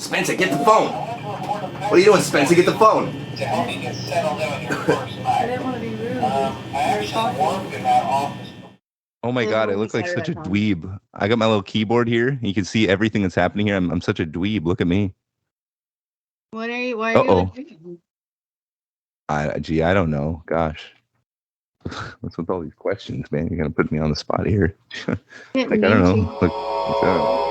Spencer, get the phone. What are you doing, Spencer? Get the phone. To help you get settled in on your first night. I didn't want to be rude. I actually worked in that office. Oh my god, I look like such a dweeb. I got my little keyboard here. You can see everything that's happening here. I'm such a dweeb. Look at me. Why are you like, Gee, I don't know. Gosh. What's with all these questions, man? You're gonna put me on the spot here. Like, I don't know. Look, what's up?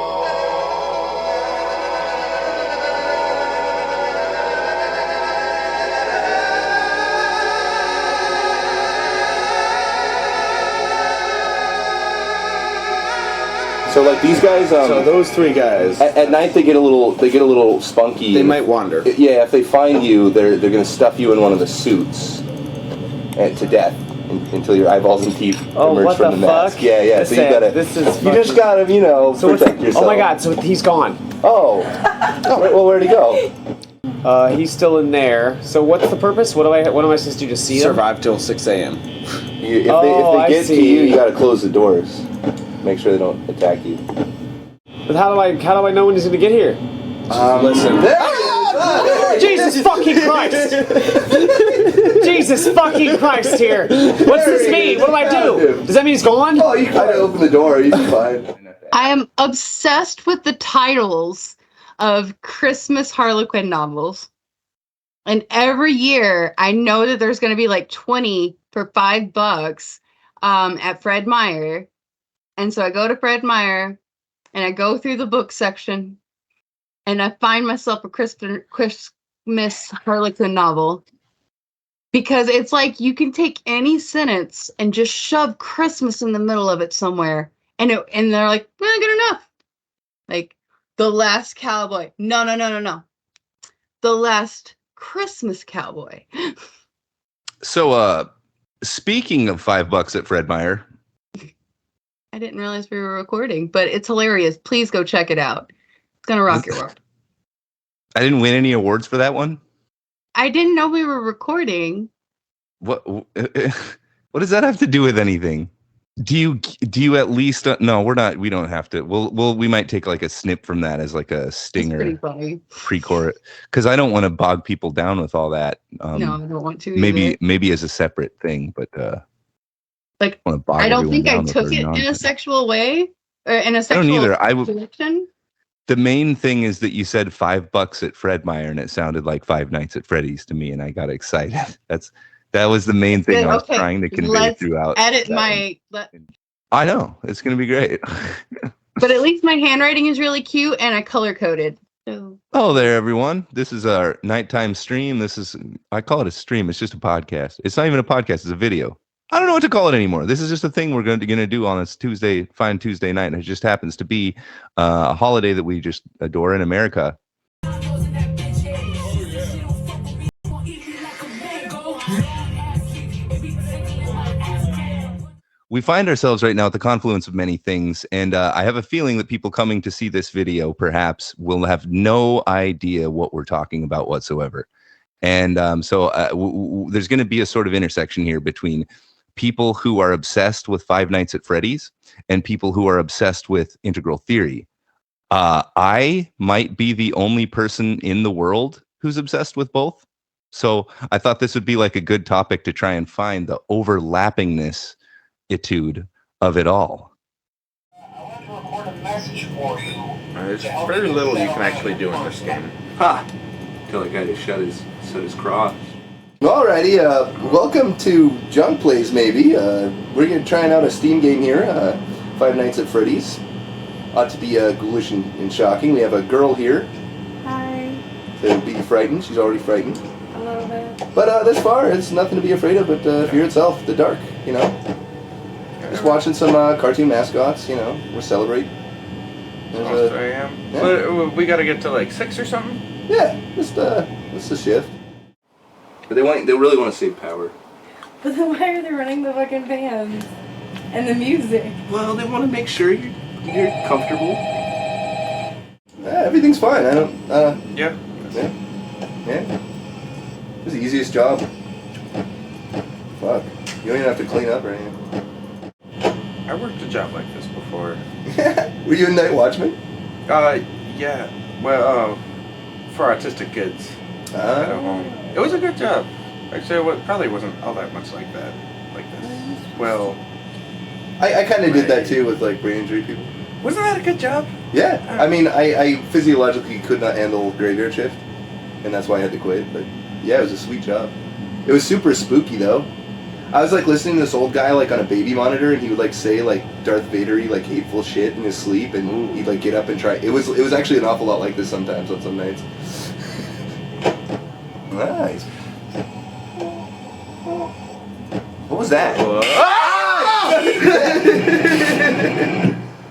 So like these guys, so those three guys, at night they get a little spunky. They might wander. Yeah, if they find you, they're gonna stuff you in one of the suits to death until your eyeballs and teeth emerge from the mask. Yeah, yeah. So you just gotta, protect yourself. Oh my god! So he's gone. Oh, well, where'd he go? He's still in there. So what's the purpose? What am I supposed to do? Just see Survive till 6 a.m. If they get to you, you gotta close the doors. Make sure they don't attack you. But how do I know when he's gonna get here? Listen. Jesus fucking Christ! Jesus fucking Christ! Here. What's this mean? What do I do? Does that mean he's gone? Oh, you gotta open the door. He's fine. I am obsessed with the titles of Christmas Harlequin novels. And every year, I know that there's going to be like 20 for $5 at Fred Meyer. And so I go to Fred Meyer and I go through the book section and I find myself a Christmas Harlequin novel. Because it's like you can take any sentence and just shove Christmas in the middle of it somewhere. And they're like, good enough. Like, The Last Cowboy. No. The Last Christmas Cowboy. So, speaking of $5 at Fred Meyer. I didn't realize we were recording, but it's hilarious. Please go check it out. It's going to rock your world. I didn't win any awards for that one. I didn't know we were recording. What does that have to do with anything? Do you at least no, we're not, we don't have to. We might take like a snip from that as like a stinger. It's pretty funny. Pre-chorus, because I don't want to bog people down with all that. No, I don't want to maybe as a separate thing, but I don't think I took it in a sexual way or in a sexual direction. The main thing is that you said $5 at Fred Meyer and it sounded like Five Nights at Freddy's to me, and I got excited. That was the main thing I was trying to convey throughout. I know it's gonna be great. But at least my handwriting is really cute and I color coded. So. Oh, there, everyone! This is our nighttime stream. I call it a stream. It's just a podcast. It's not even a podcast. It's a video. I don't know what to call it anymore. This is just a thing we're going to do on this fine Tuesday night. And it just happens to be a holiday that we just adore in America. We find ourselves right now at the confluence of many things, and I have a feeling that people coming to see this video perhaps will have no idea what we're talking about whatsoever. And so there's going to be a sort of intersection here between people who are obsessed with Five Nights at Freddy's and people who are obsessed with integral theory. I might be the only person in the world who's obsessed with both. So I thought this would be like a good topic to try and find the overlappingness of it all. I want to record a message for you. There's very little you can actually do in this game. Ha! Tell that guy to shut his cross. Alrighty, welcome to Junk Plays, maybe. We're trying out a Steam game here, Five Nights at Freddy's. Ought to be ghoulish and shocking. We have a girl here. Hi. To be frightened. She's already frightened. A little bit. But this far, it's nothing to be afraid of but fear itself, the dark, Just watching some cartoon mascots, we'll celebrate. Almost 3 a.m. Yeah. We gotta get to like 6 or something? Yeah, just a shift. But they really want to save power. But then why are they running the fucking bands and the music? Well, they want to make sure you're comfortable. Everything's fine. I don't. Yeah. It was the easiest job. Fuck. You don't even have to clean up or anything. I worked a job like this before. Were you a night watchman? Yeah. Well, for autistic kids at a home. It was a good job. Actually, it probably wasn't all that much like that. Like this. Well, I kind of did that too with like brain injury people. wasn't that a good job? Yeah, I mean, I physiologically could not handle graveyard shift, and that's why I had to quit. But yeah, it was a sweet job. It was super spooky though. I was like listening to this old guy like on a baby monitor, and he would like say like Darth Vader-y like hateful shit in his sleep, and he'd like get up and try. It was actually an awful lot like this sometimes on some nights. Nice. What was that? Ah!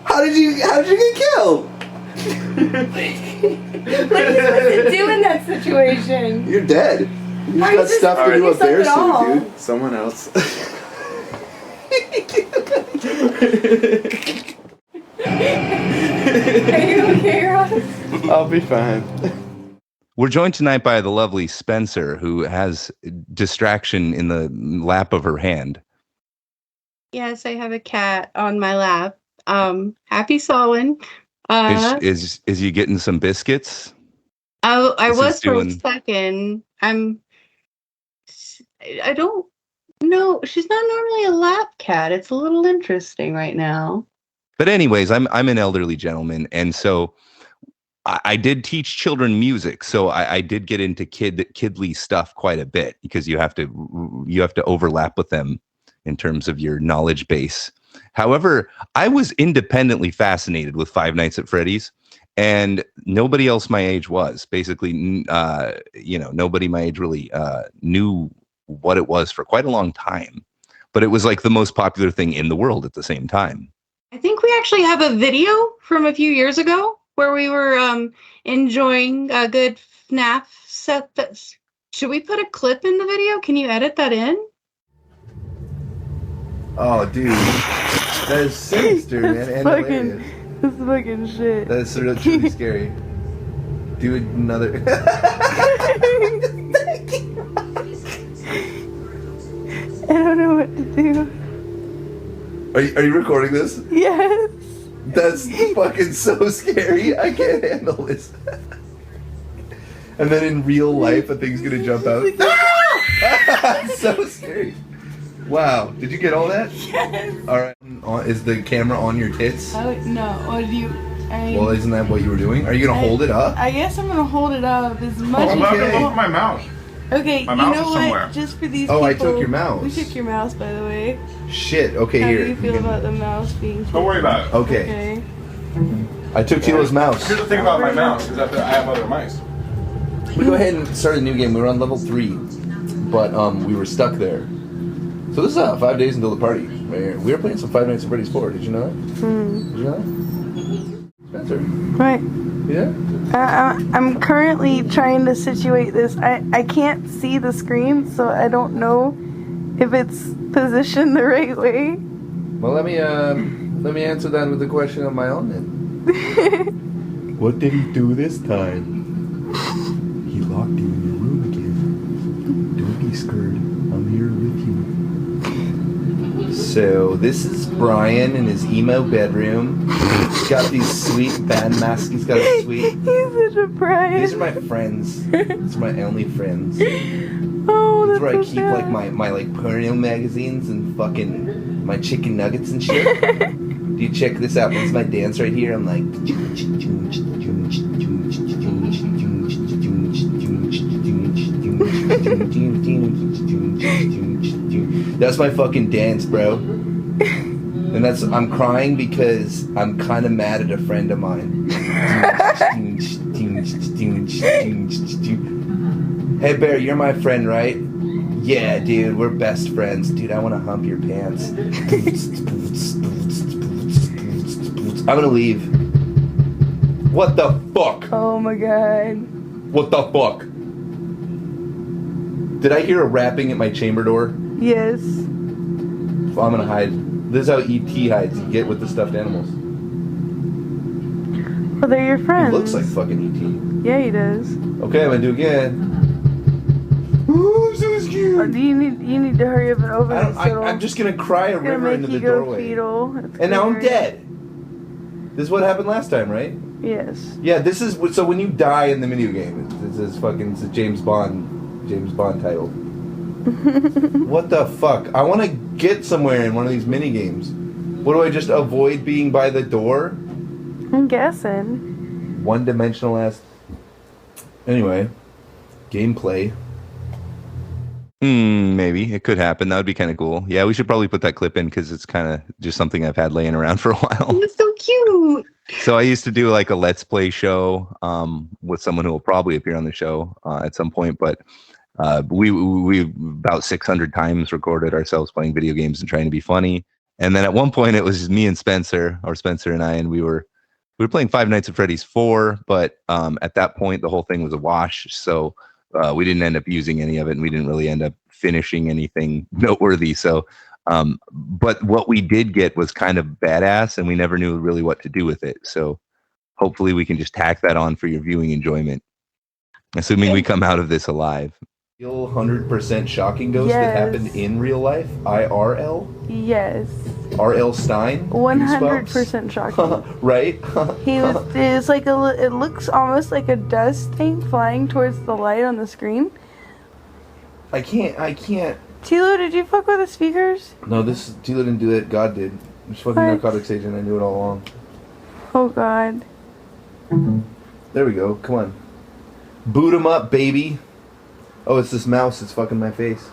How did you get killed? What are you supposed to do in that situation? You're dead. You Why just got is this stuffed into a yourself bear at all? suit, dude. Someone else. Are you okay, Ross? I'll be fine. We're joined tonight by the lovely Spencer, who has distraction in the lap of her hand. Yes, I have a cat on my lap. Happy Solon. Is you getting some biscuits? I This was is for a doing- second. I don't know. She's not normally a lap cat. It's a little interesting right now. But anyways, I'm an elderly gentleman, and so I did teach children music. So I did get into kidly stuff quite a bit because you have to overlap with them in terms of your knowledge base. However, I was independently fascinated with Five Nights at Freddy's, and nobody else my age was. Basically, nobody my age really knew what it was for quite a long time. But it was like the most popular thing in the world at the same time. I think we actually have a video from a few years ago where we were enjoying a good FNAF set. Should we put a clip in the video? Can you edit that in? Oh, dude, that is sinister, man. And hilarious. That's fucking shit. That's truly scary. Do another. I don't know what to do. Are you recording this? Yes. That's fucking so scary. I can't handle this. And then in real life, a thing's gonna jump out. It's so scary. Wow. Did you get all that? Yes. All right. Is the camera on your tits? Oh, no. What do you... Well, isn't that what you were doing? Are you gonna hold it up? I guess I'm gonna hold it up as much Oh, as... okay. I'm about to my mouse. Okay, My you mouse know is what? somewhere. Just for these Oh, people... I took your mouse. We took your mouse, by the way. Shit. Okay, How here. do you feel about the mouse being... Don't worry about it. Okay. Okay. I took Tila's mouse. Here's the thing about my mouse is that I have other mice. We go ahead and start a new game. We were on level 3, but we were stuck there. So this is 5 days until the party. Right here. We were playing some Five Nights at Freddy's 4. Did you know that? Did you know that? Spencer. Right. Yeah. I'm currently trying to situate this. I can't see the screen, so I don't know if it's positioned the right way. Well, let me answer that with a question of my own then. What did he do this time? He locked you in your room again. Don't be scared. I'm here with you. So this is Brian in his emo bedroom. He's got these sweet band masks. He's got a sweet. He's such a prize. These are my friends. These are my only friends. Oh, That's that's where I so keep sad. like my like porno magazines and fucking my chicken nuggets and shit. Dude, check this out. This is my dance right here. I'm like. That's my fucking dance, bro. And I'm crying because I'm kind of mad at a friend of mine. Hey Bear, you're my friend, right? Yeah, dude, we're best friends. Dude, I want to hump your pants. I'm gonna leave. What the fuck? Oh my god. What the fuck? Did I hear a rapping at my chamber door? Yes. Well, I'm gonna hide. This is how E.T. hides. You get with the stuffed animals. Well, they're your He friends. looks like fucking E.T. Yeah, he does. Okay, I'm gonna do it again. Ooh, so scared. You need to hurry up and open this little... I'm just gonna cry a It's gonna river make into you the go doorway. fetal. It's And now I'm gonna hurt. dead. This is what happened last time, right? Yes. Yeah, this is so when you die in the video game, it's a James Bond title. What the fuck? I want to get somewhere in one of these mini games. What do I just avoid being by the door? I'm guessing. One-dimensional ass. Anyway, gameplay. Maybe it could happen. That would be kind of cool. Yeah, we should probably put that clip in because it's kind of just something I've had laying around for a while. It's so cute. So I used to do like a Let's Play show with someone who will probably appear on the show at some point. But we about 600 times recorded ourselves playing video games and trying to be funny. And then at one point it was me and Spencer and I, and we were playing Five Nights at Freddy's 4. But at that point the whole thing was a wash. So we didn't end up using any of it, and we didn't really end up finishing anything noteworthy. So, but what we did get was kind of badass, and we never knew really what to do with it. So hopefully we can just tack that on for your viewing enjoyment, assuming we come out of this alive. Real 100% shocking ghost that happened in real life? IRL? Yes. R.L. Stein? 100% shocking. Right? It's like it looks almost like a dust thing flying towards the light on the screen. I can't. Tilo, did you fuck with the speakers? No, Tilo didn't do it. God did. It's fucking narcotics agent. I knew it all along. Oh God. There we go. Come on. Boot him up, baby. Oh, it's this mouse. It's fucking my face.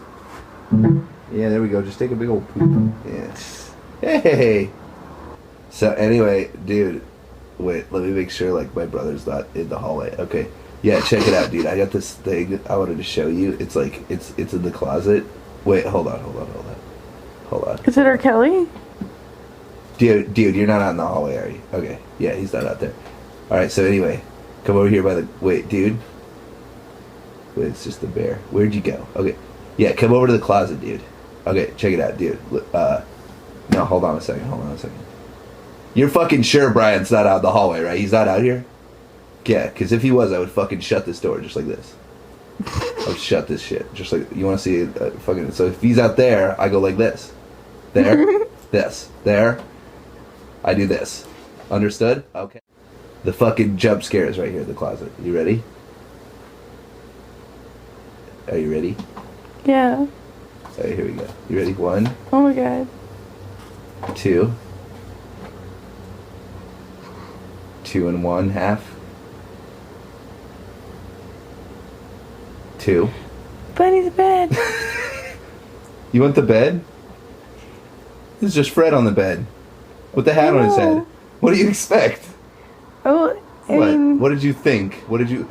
Yeah, there we go. Just take a big old poop. Yes. Hey. So anyway, dude, wait. Let me make sure like my brother's not in the hallway. Okay. Yeah, check it out, dude. I got this thing I wanted to show you. It's like it's in the closet. Wait, hold on. Is it R. Kelly? Dude, you're not out in the hallway, are you? Okay. Yeah, he's not out there. All right. So anyway, come over here by the. Wait, dude. Wait, it's just the bear. Where'd you go? Okay. Yeah, come over to the closet, dude. Okay, check it out, dude. No, hold on a second. You're fucking sure Brian's not out in the hallway, right? He's not out here? Yeah, because if he was, I would fucking shut this door just like this. I would shut this shit. Just like, you want to see it? Fucking. So if he's out there, I go like this. There. This. There. I do this. Understood? Okay. The fucking jump scare is right here in the closet. You ready? Are you ready? Yeah. Alright, here we go. You ready? 1, Oh my God. 2, 2 and 1 half. 2. Bunny's bed. You want the bed? This is just Fred on the bed with the hat on his head. What do you expect? Oh, I mean, What did you think? What did you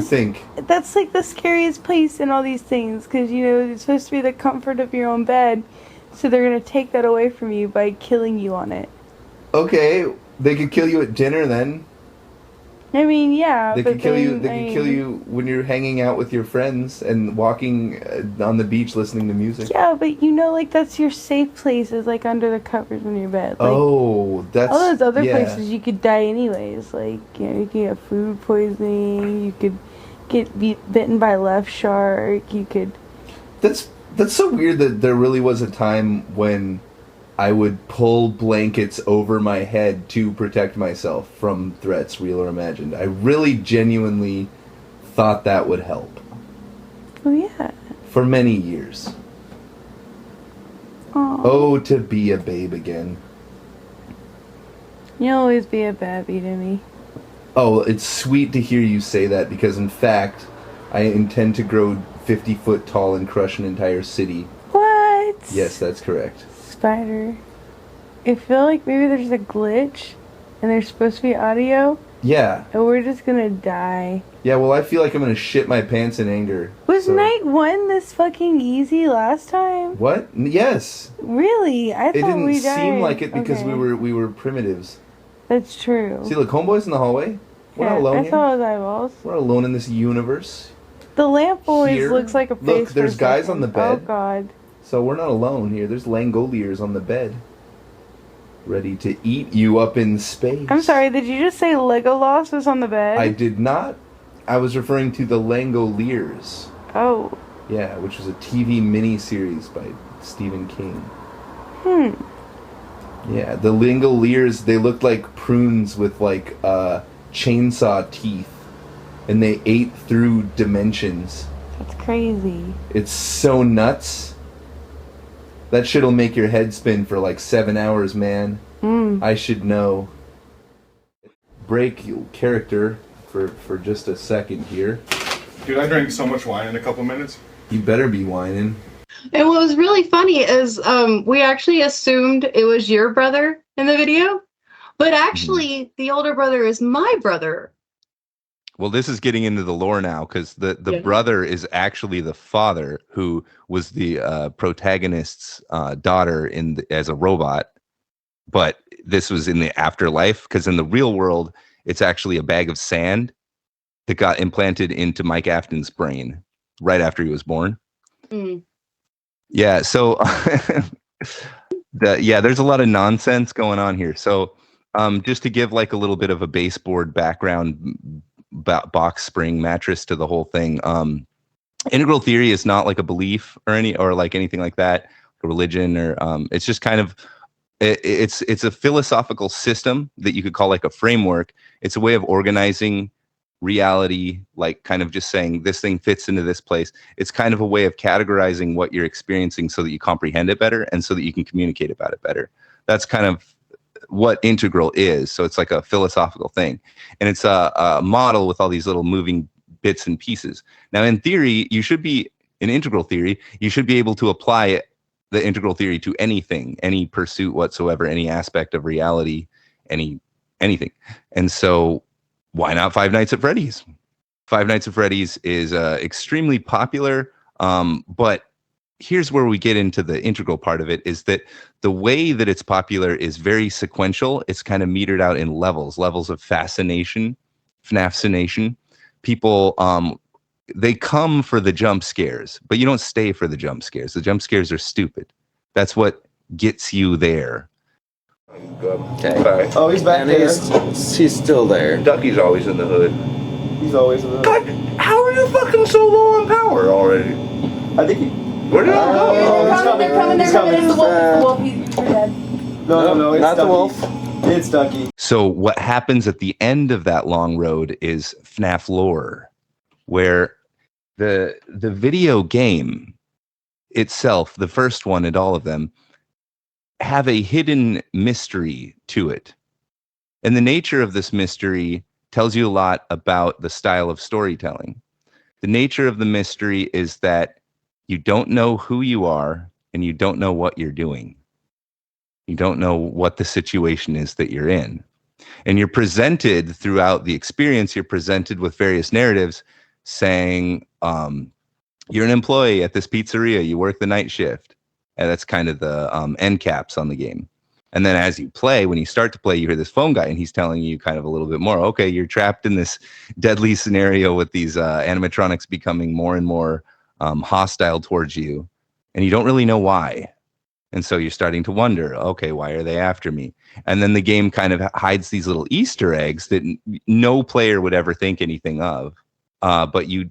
think? That's like the scariest place in all these things, because you know it's supposed to be the comfort of your own bed, so they're gonna take that away from you by killing you on it. Okay, they could kill you at dinner then. I mean, yeah. They but could kill you. then, They could kill you when you're hanging out with your friends and walking on the beach listening to music. Yeah, but you know, like that's your safe place is like under the covers in your bed. Like, Oh, that's all those other yeah. places you could die anyways. Like, you know, you could get food poisoning. You could get bitten by a left shark. You could. That's so weird that there really was a time when I would pull blankets over my head to protect myself from threats, real or imagined. I really genuinely thought that would help. Oh yeah. For many years. Aww. Oh, to be a babe again. You'll always be a babby to me. Oh, it's sweet to hear you say that because, in fact, I intend to grow 50 foot tall and crush an entire city. What? Yes, that's correct. Spider. I feel like maybe there's a glitch and there's supposed to be audio Yeah. and we're just gonna die. Yeah, well, I feel like I'm gonna shit my pants in anger. Was so- night 1 this fucking easy last time? What? Yes. Really? I It thought didn't we died. seem like it because Okay. we were primitives. That's true. See, look, homeboys in the hallway. We're Yeah, not alone I here. saw his eyeballs. We're not alone in this universe. The lamp always Here. looks like a face. Look, for there's a guys second. on the bed. Oh god. So we're not alone here. There's Langoliers on the bed. Ready to eat you up in space. I'm sorry, did you just say Legolas was on the bed? I did not. I was referring to the Langoliers. Oh. Yeah, which was a TV miniseries by Stephen King. Yeah, the Langoliers, they looked like prunes with like chainsaw teeth, and they ate through dimensions. That's crazy. It's so nuts. That shit'll make your head spin for like 7 hours, man. I should know. Break character for just a second here. Dude, I drank so much wine in a couple minutes. You better be whining. And what was really funny is we actually assumed it was your brother in the video, but actually the older brother is my brother. Well, this is getting into the lore now, because the brother is actually the father, who was the protagonist's daughter as a robot. But this was in the afterlife, because in the real world, it's actually a bag of sand that got implanted into Mike Afton's brain right after he was born. Yeah, so there's a lot of nonsense going on here. So just to give like a little bit of a baseboard background, box spring mattress to the whole thing. Integral theory is not like a belief or like anything like that, a religion, or it's just kind of it's a philosophical system that you could call like a framework. It's a way of organizing reality, like kind of just saying this thing fits into this place. It's kind of a way of categorizing what you're experiencing so that you comprehend it better and so that you can communicate about it better. That's kind of what integral is. So it's like a philosophical thing, and it's a model with all these little moving bits and pieces. Now, in theory, in integral theory, you should be able to apply the integral theory to anything, any pursuit whatsoever, any aspect of reality, anything. And so why not Five Nights at Freddy's? Five Nights at Freddy's is extremely popular, but here's where we get into the integral part of it, is that the way that it's popular is very sequential. It's kind of metered out in levels of fascination, FNAFcination. People, they come for the jump scares, but you don't stay for the jump scares. The jump scares are stupid. That's what gets you there. Okay. Bye. Oh, he's back there. He's still there. Ducky's always in the hood. He's always in the... God, how are you fucking so low on power already? I think he... Where did I go? They're coming. It's the wolf. You're dead. No, it's not Ducky. the wolf. It's Ducky. So what happens at the end of that long road is FNAF lore, where the video game itself, the first one and all of them, have a hidden mystery to it. And the nature of this mystery tells you a lot about the style of storytelling. The nature of the mystery is that you don't know who you are and you don't know what you're doing. You don't know what the situation is that you're in. And you're presented throughout the experience, you're presented with various narratives saying, you're an employee at this pizzeria, you work the night shift. And that's kind of the end caps on the game. And then as you play, when you start to play, you hear this phone guy and he's telling you kind of a little bit more. Okay, you're trapped in this deadly scenario with these animatronics becoming more and more hostile towards you. And you don't really know why. And so you're starting to wonder, okay, why are they after me? And then the game kind of hides these little Easter eggs that no player would ever think anything of. But you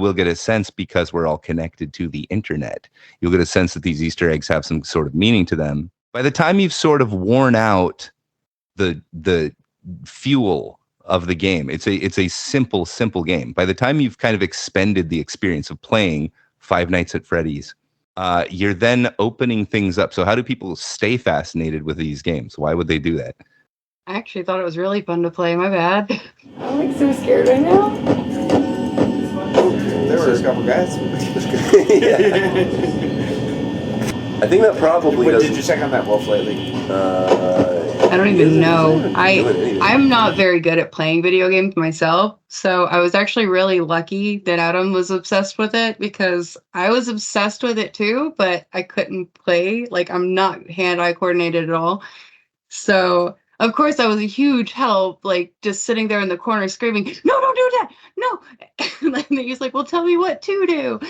will get a sense, because we're all connected to the internet. You'll get a sense that these Easter eggs have some sort of meaning to them. By the time you've sort of worn out the fuel of the game, it's a simple game. By the time you've kind of expended the experience of playing Five Nights at Freddy's, you're then opening things up. So how do people stay fascinated with these games? Why would they do that? I actually thought it was really fun to play. My bad. I'm like so scared right now. There were a couple guys. I think that probably Wait, did you check on that wolf lately? I don't even know. I'm not very good at playing video games myself, so I was actually really lucky that Adam was obsessed with it, because I was obsessed with it too, but I couldn't play. Like, I'm not hand-eye coordinated at all. So of course I was a huge help, like just sitting there in the corner screaming, "No, don't do that! No!" And he's like, "Well, tell me what to do."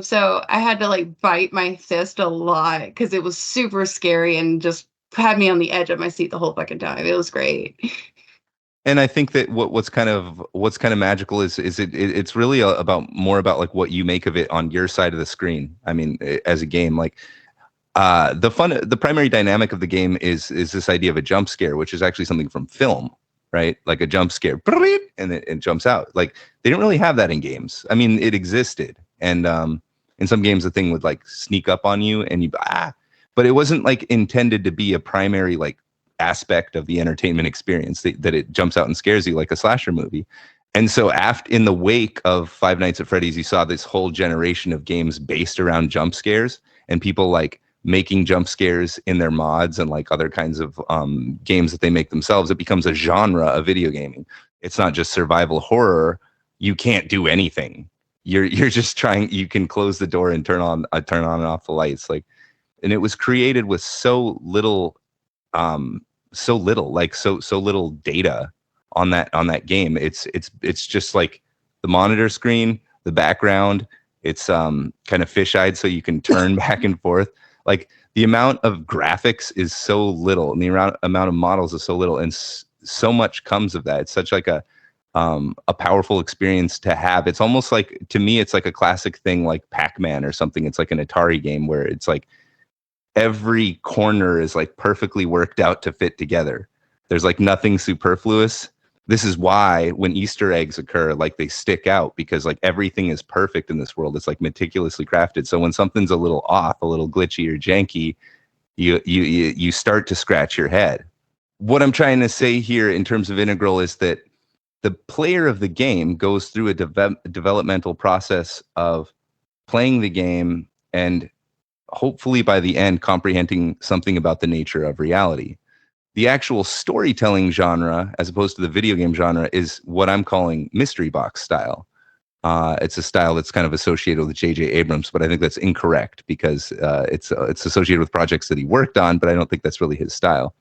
So I had to like bite my fist a lot because it was super scary and just had me on the edge of my seat the whole fucking time. It was great. And I think that what's kind of magical is it's really more about like what you make of it on your side of the screen. I mean, as a game, like the primary dynamic of the game is this idea of a jump scare, which is actually something from film. right? Like a jump scare, and it jumps out. Like they didn't really have that in games. I mean, it existed, and in some games the thing would like sneak up on you and you but it wasn't like intended to be a primary like aspect of the entertainment experience that it jumps out and scares you like a slasher movie. And so after in the wake of Five Nights at Freddy's, you saw this whole generation of games based around jump scares and people like making jump scares in their mods and like other kinds of games that they make themselves. It becomes a genre of video gaming. It's not just survival horror. You can't do anything. You're just trying. You can close the door and turn on and off the lights. Like, and it was created with so little little data on that game. It's just like the monitor screen, the background. It's kind of fisheyed so you can turn back and forth. Like the amount of graphics is so little, and the amount of models is so little, and so much comes of that. It's such like a powerful experience to have. It's almost like, to me, it's like a classic thing like Pac-Man or something. It's like an Atari game where it's like every corner is like perfectly worked out to fit together. There's like nothing superfluous. This is why when Easter eggs occur, like they stick out, because like everything is perfect in this world. It's like meticulously crafted. So when something's a little off, a little glitchy or janky, you start to scratch your head. What I'm trying to say here in terms of integral is that the player of the game goes through a developmental process of playing the game and hopefully by the end comprehending something about the nature of reality. The actual storytelling genre, as opposed to the video game genre, is what I'm calling mystery box style. It's a style that's kind of associated with J.J. Abrams, but I think that's incorrect because it's associated with projects that he worked on, but I don't think that's really his style.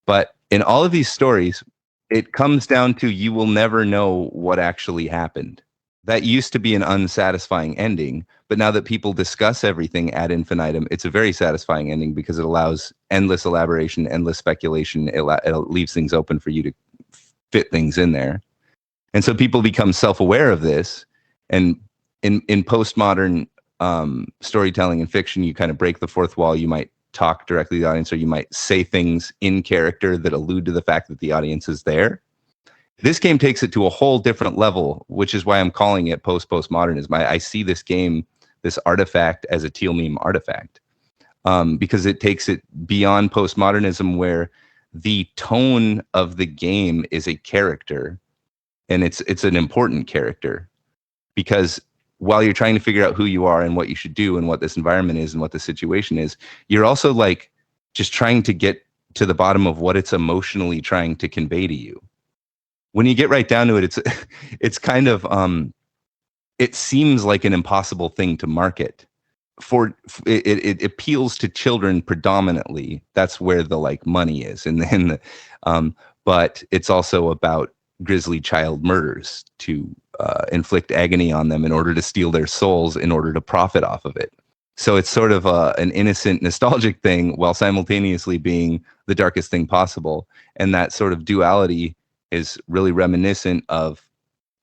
But in all of these stories, it comes down to you will never know what actually happened. That used to be an unsatisfying ending, but now that people discuss everything ad infinitum, it's a very satisfying ending because it allows endless elaboration, endless speculation. It leaves things open for you to fit things in there. And so people become self-aware of this. And in postmodern storytelling and fiction, you kind of break the fourth wall. You might talk directly to the audience, or you might say things in character that allude to the fact that the audience is there. This game takes it to a whole different level, which is why I'm calling it postmodernism. I see this game, this artifact, as a teal meme artifact, because it takes it beyond postmodernism, where the tone of the game is a character, and it's an important character, because while you're trying to figure out who you are and what you should do and what this environment is and what the situation is, you're also like just trying to get to the bottom of what it's emotionally trying to convey to you. When you get right down to it, it's kind of it seems like an impossible thing to market. It appeals to children predominantly. That's where the like money is, and then but it's also about grisly child murders to inflict agony on them in order to steal their souls in order to profit off of it. So it's sort of an innocent, nostalgic thing while simultaneously being the darkest thing possible. And that sort of duality is really reminiscent of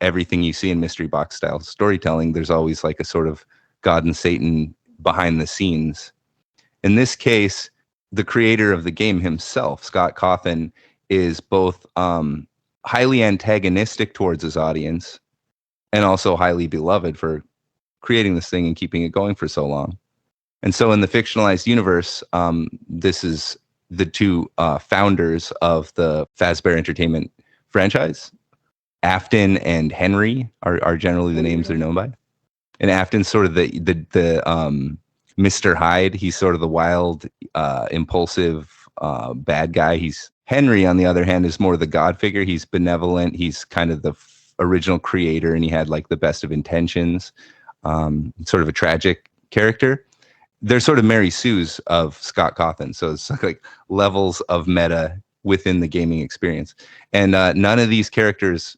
everything you see in mystery box style storytelling. There's always like a sort of God and Satan behind the scenes. In this case, the creator of the game himself, Scott Cawthon, is both highly antagonistic towards his audience and also highly beloved for creating this thing and keeping it going for so long. And so in the fictionalized universe, this is the two founders of the Fazbear Entertainment franchise. Afton and Henry are generally the names they're known by. And Afton's sort of the Mr. Hyde. He's sort of the wild, impulsive bad guy. Henry, on the other hand, is more the God figure. He's benevolent. He's kind of the original creator, and he had like the best of intentions. Sort of a tragic character. They're sort of Mary Sue's of Scott Cawthon. So it's like levels of meta within the gaming experience. And none of these characters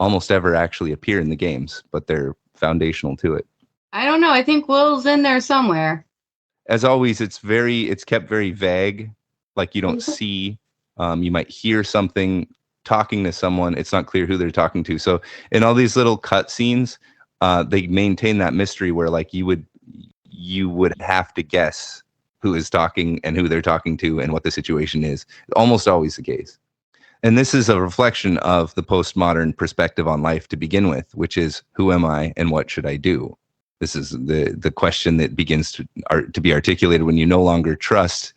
almost ever actually appear in the games, but they're foundational to it. I don't know. I think Will's in there somewhere. As always, it's kept very vague. Like you don't see, you might hear something talking to someone. It's not clear who they're talking to. So in all these little cut scenes, they maintain that mystery where like you would have to guess who is talking and who they're talking to and what the situation is. Almost always the case. And this is a reflection of the postmodern perspective on life to begin with, which is, who am I and what should I do? This is the question that begins to be articulated when you no longer trust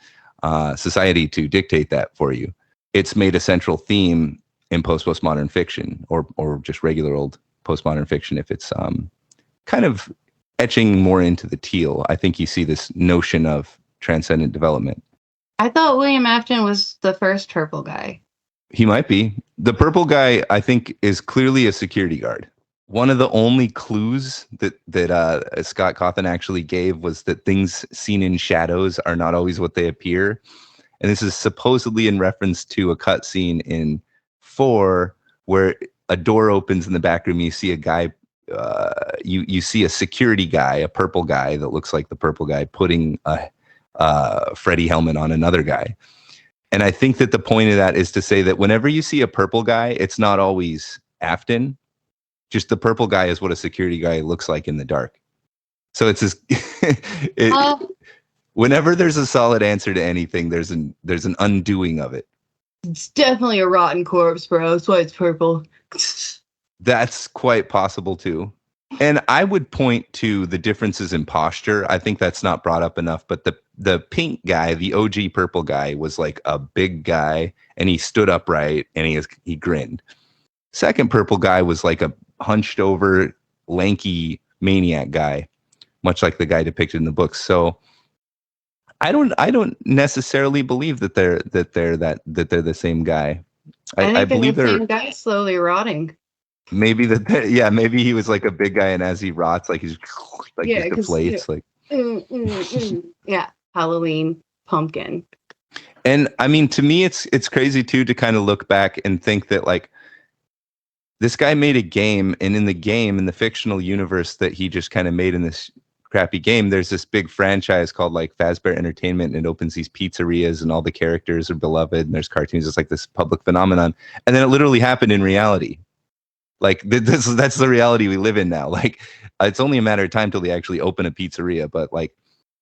society to dictate that for you. It's made a central theme in postmodern fiction, or just regular old postmodern fiction, if it's kind of etching more into the teal. I think you see this notion of transcendent development. I thought William Afton was the first purple guy. He might be. The purple guy, I think, is clearly a security guard. One of the only clues that Scott Cawthon actually gave was that things seen in shadows are not always what they appear. And this is supposedly in reference to a cutscene in 4 where a door opens in the back room. You see a guy, you see a security guy, a purple guy that looks like the purple guy, putting a Freddy helmet on another guy. And I think that the point of that is to say that whenever you see a purple guy, it's not always Afton. Just the purple guy is what a security guy looks like in the dark. So it's this. Whenever there's a solid answer to anything, there's an undoing of it. It's definitely a rotten corpse, bro. That's why it's purple. That's quite possible too. And I would point to the differences in posture. I think that's not brought up enough, but the pink guy, the OG purple guy, was like a big guy, and he stood upright and he grinned. Second purple guy was like a hunched over, lanky maniac guy, much like the guy depicted in the books. So I don't necessarily believe that they're the same guy. I believe the they're same guy slowly rotting. Maybe maybe he was like a big guy, and as he rots, like he's like he deflates, like yeah, Halloween pumpkin. And I mean, to me, it's crazy too to kind of look back and think that like this guy made a game, and in the fictional universe that he just kind of made in this crappy game, there's this big franchise called like Fazbear Entertainment, and it opens these pizzerias, and all the characters are beloved, and there's cartoons. It's like this public phenomenon, and then it literally happened in reality. Like that's the reality we live in now. Like it's only a matter of time till they actually open a pizzeria. But like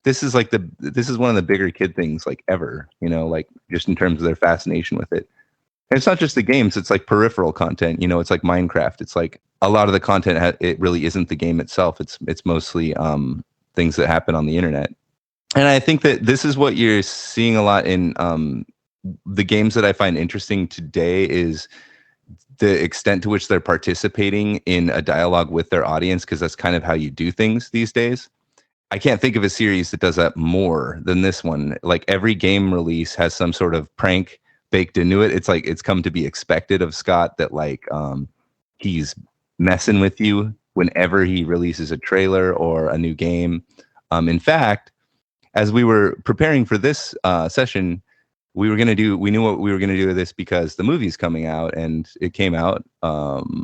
this is one of the bigger kid things like ever. You know, like just in terms of their fascination with it. And it's not just the games; it's like peripheral content. You know, it's like Minecraft. It's like a lot of the content. It really isn't the game itself. It's mostly things that happen on the internet. And I think that this is what you're seeing a lot in the games that I find interesting today is the extent to which they're participating in a dialogue with their audience, because that's kind of how you do things these days. I can't think of a series that does that more than this one. Like every game release has some sort of prank baked into it. It's like it's come to be expected of Scott that like he's messing with you whenever he releases a trailer or a new game. In fact, as we were preparing for this session, we knew what we were going to do with this because the movie's coming out, and it came out.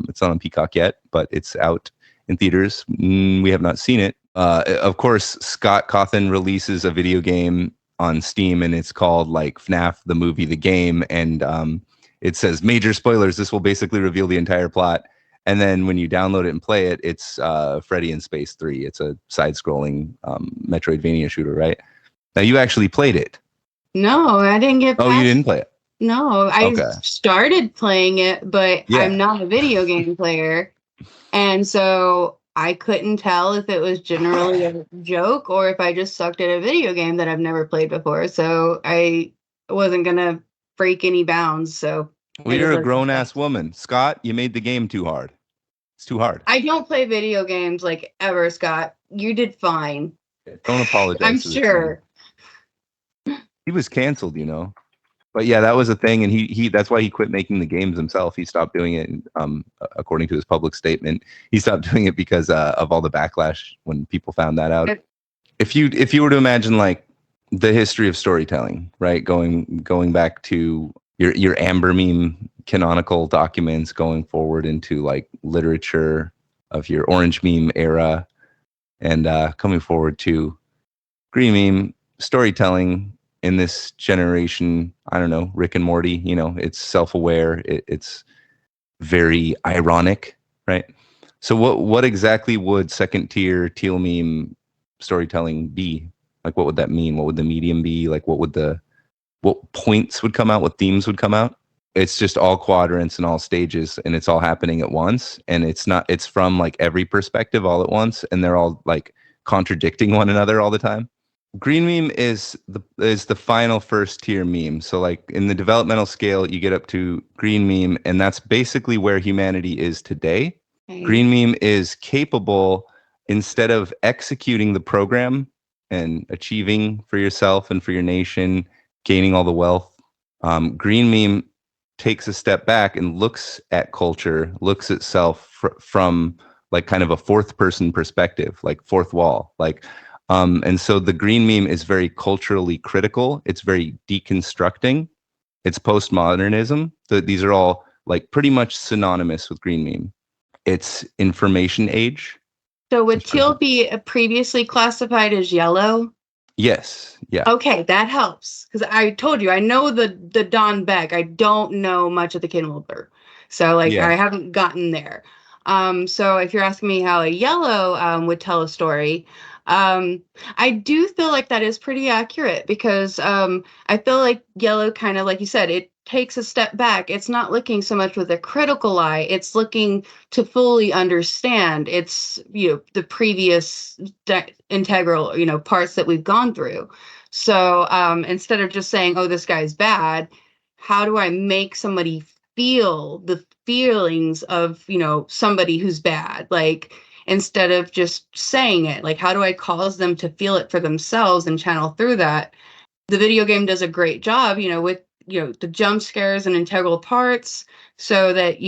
It's not on Peacock yet, but it's out in theaters. We have not seen it. Of course, Scott Cawthon releases a video game on Steam, and it's called like FNAF, the movie, the game. And it says major spoilers. This will basically reveal the entire plot. And then when you download it and play it, it's Freddy in Space 3. It's a side-scrolling Metroidvania shooter, right? Now, you actually played it. No, I didn't get past. Oh, you didn't play it? No, I started playing it, but Yeah. I'm not a video game player. And so I couldn't tell if it was generally a joke or if I just sucked at a video game that I've never played before. So I wasn't going to break any bounds. So well, you're a grown-ass woman. Scott, you made the game too hard. It's too hard. I don't play video games like ever, Scott. You did fine. Don't apologize. I'm sure. He was canceled, you know. But yeah, that was a thing, and he that's why he quit making the games himself. He stopped doing it, according to his public statement. He stopped doing it because of all the backlash when people found that out. If you were to imagine like the history of storytelling, right, going back to your Amber meme canonical documents, going forward into like literature of your Orange meme era, and coming forward to Green meme storytelling. In this generation, I don't know, Rick and Morty, you know, it's self-aware, it's very ironic, right? So what exactly would second tier teal meme storytelling be? Like, what would that mean? What would the medium be? Like, what points would come out? What themes would come out? it's just all quadrants and all stages, and it's all happening at once, and it's from like every perspective all at once, and they're all like contradicting one another all the time. Green meme is the final first tier meme. So like in the developmental scale, you get up to green meme, and that's basically where humanity is today. Green meme is capable, instead of executing the program and achieving for yourself and for your nation, gaining all the wealth, green meme takes a step back and looks at culture, looks at self from like kind of a fourth person perspective, like fourth wall, like. And so the green meme is very culturally critical. It's very deconstructing. It's postmodernism. These are all like pretty much synonymous with green meme. It's information age. So would teal be previously classified as yellow? Yes. Yeah. Okay, that helps, because I told you I know the Don Beck. I don't know much of the Ken Wilber, so like I haven't gotten there. So if you're asking me how a yellow would tell a story, I do feel like that is pretty accurate, because I feel like yellow, kind of like you said, it takes a step back. It's not looking so much with a critical eye. It's looking to fully understand its, the previous integral, parts that we've gone through. So instead of just saying, oh, this guy's bad, how do I make somebody feel the feelings of, somebody who's bad? Like, instead of just saying it, like, how do I cause them to feel it for themselves and channel through that? The video game does a great job, with, the jump scares and integral parts, so that,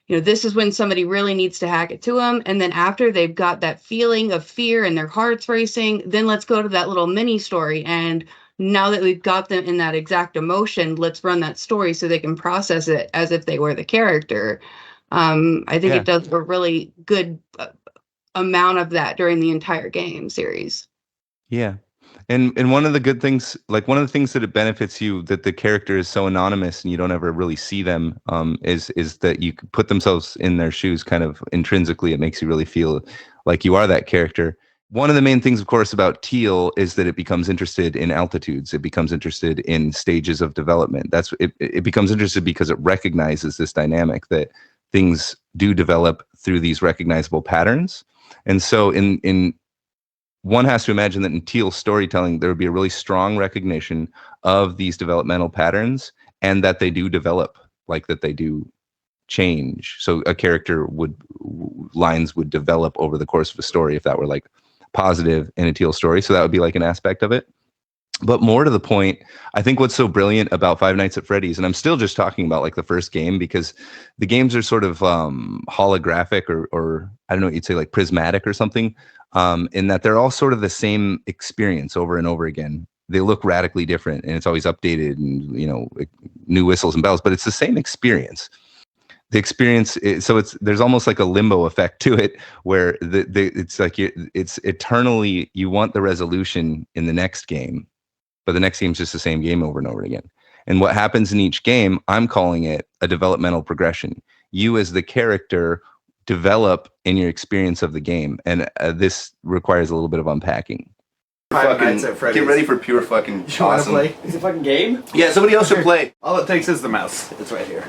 this is when somebody really needs to hack it to them. And then after they've got that feeling of fear and their heart's racing, then let's go to that little mini story. And now that we've got them in that exact emotion, let's run that story so they can process it as if they were the character. I think it does a really good amount of that during the entire game series. Yeah. And one of the good things, like one of the things that it benefits you, that the character is so anonymous and you don't ever really see them, is that you put themselves in their shoes kind of intrinsically. It makes you really feel like you are that character. One of the main things, of course, about teal is that it becomes interested in altitudes. It becomes interested in stages of development. It becomes interested because it recognizes this dynamic that things do develop through these recognizable patterns. And so in one has to imagine that in teal storytelling, there would be a really strong recognition of these developmental patterns, and that they do develop, like that they do change. So a character lines would develop over the course of a story, if that were like positive in a teal story. So that would be like an aspect of it. But more to the point, I think what's so brilliant about Five Nights at Freddy's, and I'm still just talking about like the first game, because the games are sort of holographic or I don't know what you'd say, like prismatic or something, in that they're all sort of the same experience over and over again. They look radically different, and it's always updated and, new whistles and bells, but it's the same experience. The experience, there's almost like a limbo effect to it, where it's like it's eternally, you want the resolution in the next game, but the next game is just the same game over and over again. And what happens in each game, I'm calling it a developmental progression. You as the character develop in your experience of the game, and this requires a little bit of unpacking. Five Nights at Freddy's. Get ready for pure fucking awesome. Play? It's a fucking game? Yeah, somebody else should play. All it takes is the mouse. It's right here.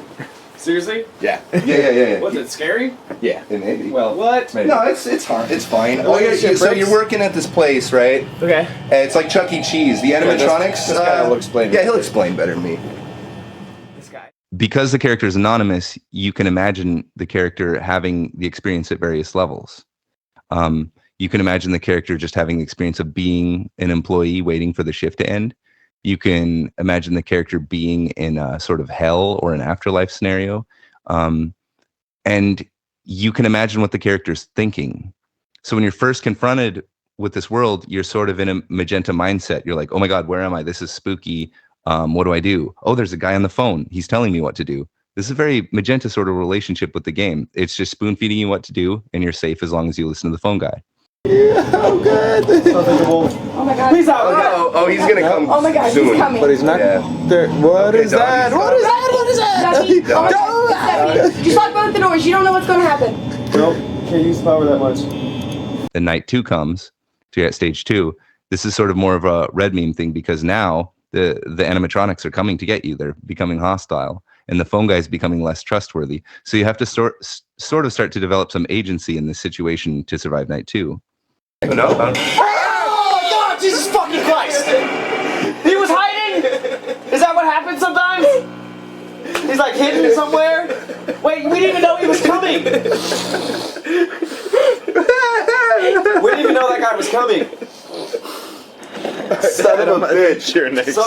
Seriously? Yeah. Yeah. Was it scary? Yeah, it may be. Well, What? maybe. No, it's hard. It's fine. Oh, yeah, So you're working at this place, right? Okay. It's like Chuck E. Cheese. The animatronics. This guy will explain. Yeah, he'll explain better than me. This guy. Because the character is anonymous, you can imagine the character having the experience at various levels. You can imagine the character just having the experience of being an employee waiting for the shift to end. You can imagine the character being in a sort of hell or an afterlife scenario. And you can imagine what the character's thinking. So when you're first confronted with this world, you're sort of in a magenta mindset. You're like, oh my God, where am I? This is spooky. What do I do? Oh, there's a guy on the phone. He's telling me what to do. This is a very magenta sort of relationship with the game. It's just spoon feeding you what to do, and you're safe as long as you listen to the phone guy. Yeah, oh god. Oh my god. Please out. Oh, he's gonna come. Oh my god, soon. he's coming. But he's not Yeah. there. What Okay, is that? doggy. What is that? What is that? Ducky, oh my god, it's Ducky. Just lock both the doors. You don't know what's gonna happen. Nope. Can't use the power that much. Then night 2 comes, so you're at stage 2. This is sort of more of a red meme thing, because now the animatronics are coming to get you. They're becoming hostile. and the phone guy is becoming less trustworthy. So you have to sort of start to develop some agency in this situation to survive night 2. Oh my God, Jesus fucking Christ! He was hiding? Is that what happens sometimes? He's like hidden somewhere? Wait, we didn't even know he was coming! We didn't even know that guy was coming. Son of a bitch. You're next. So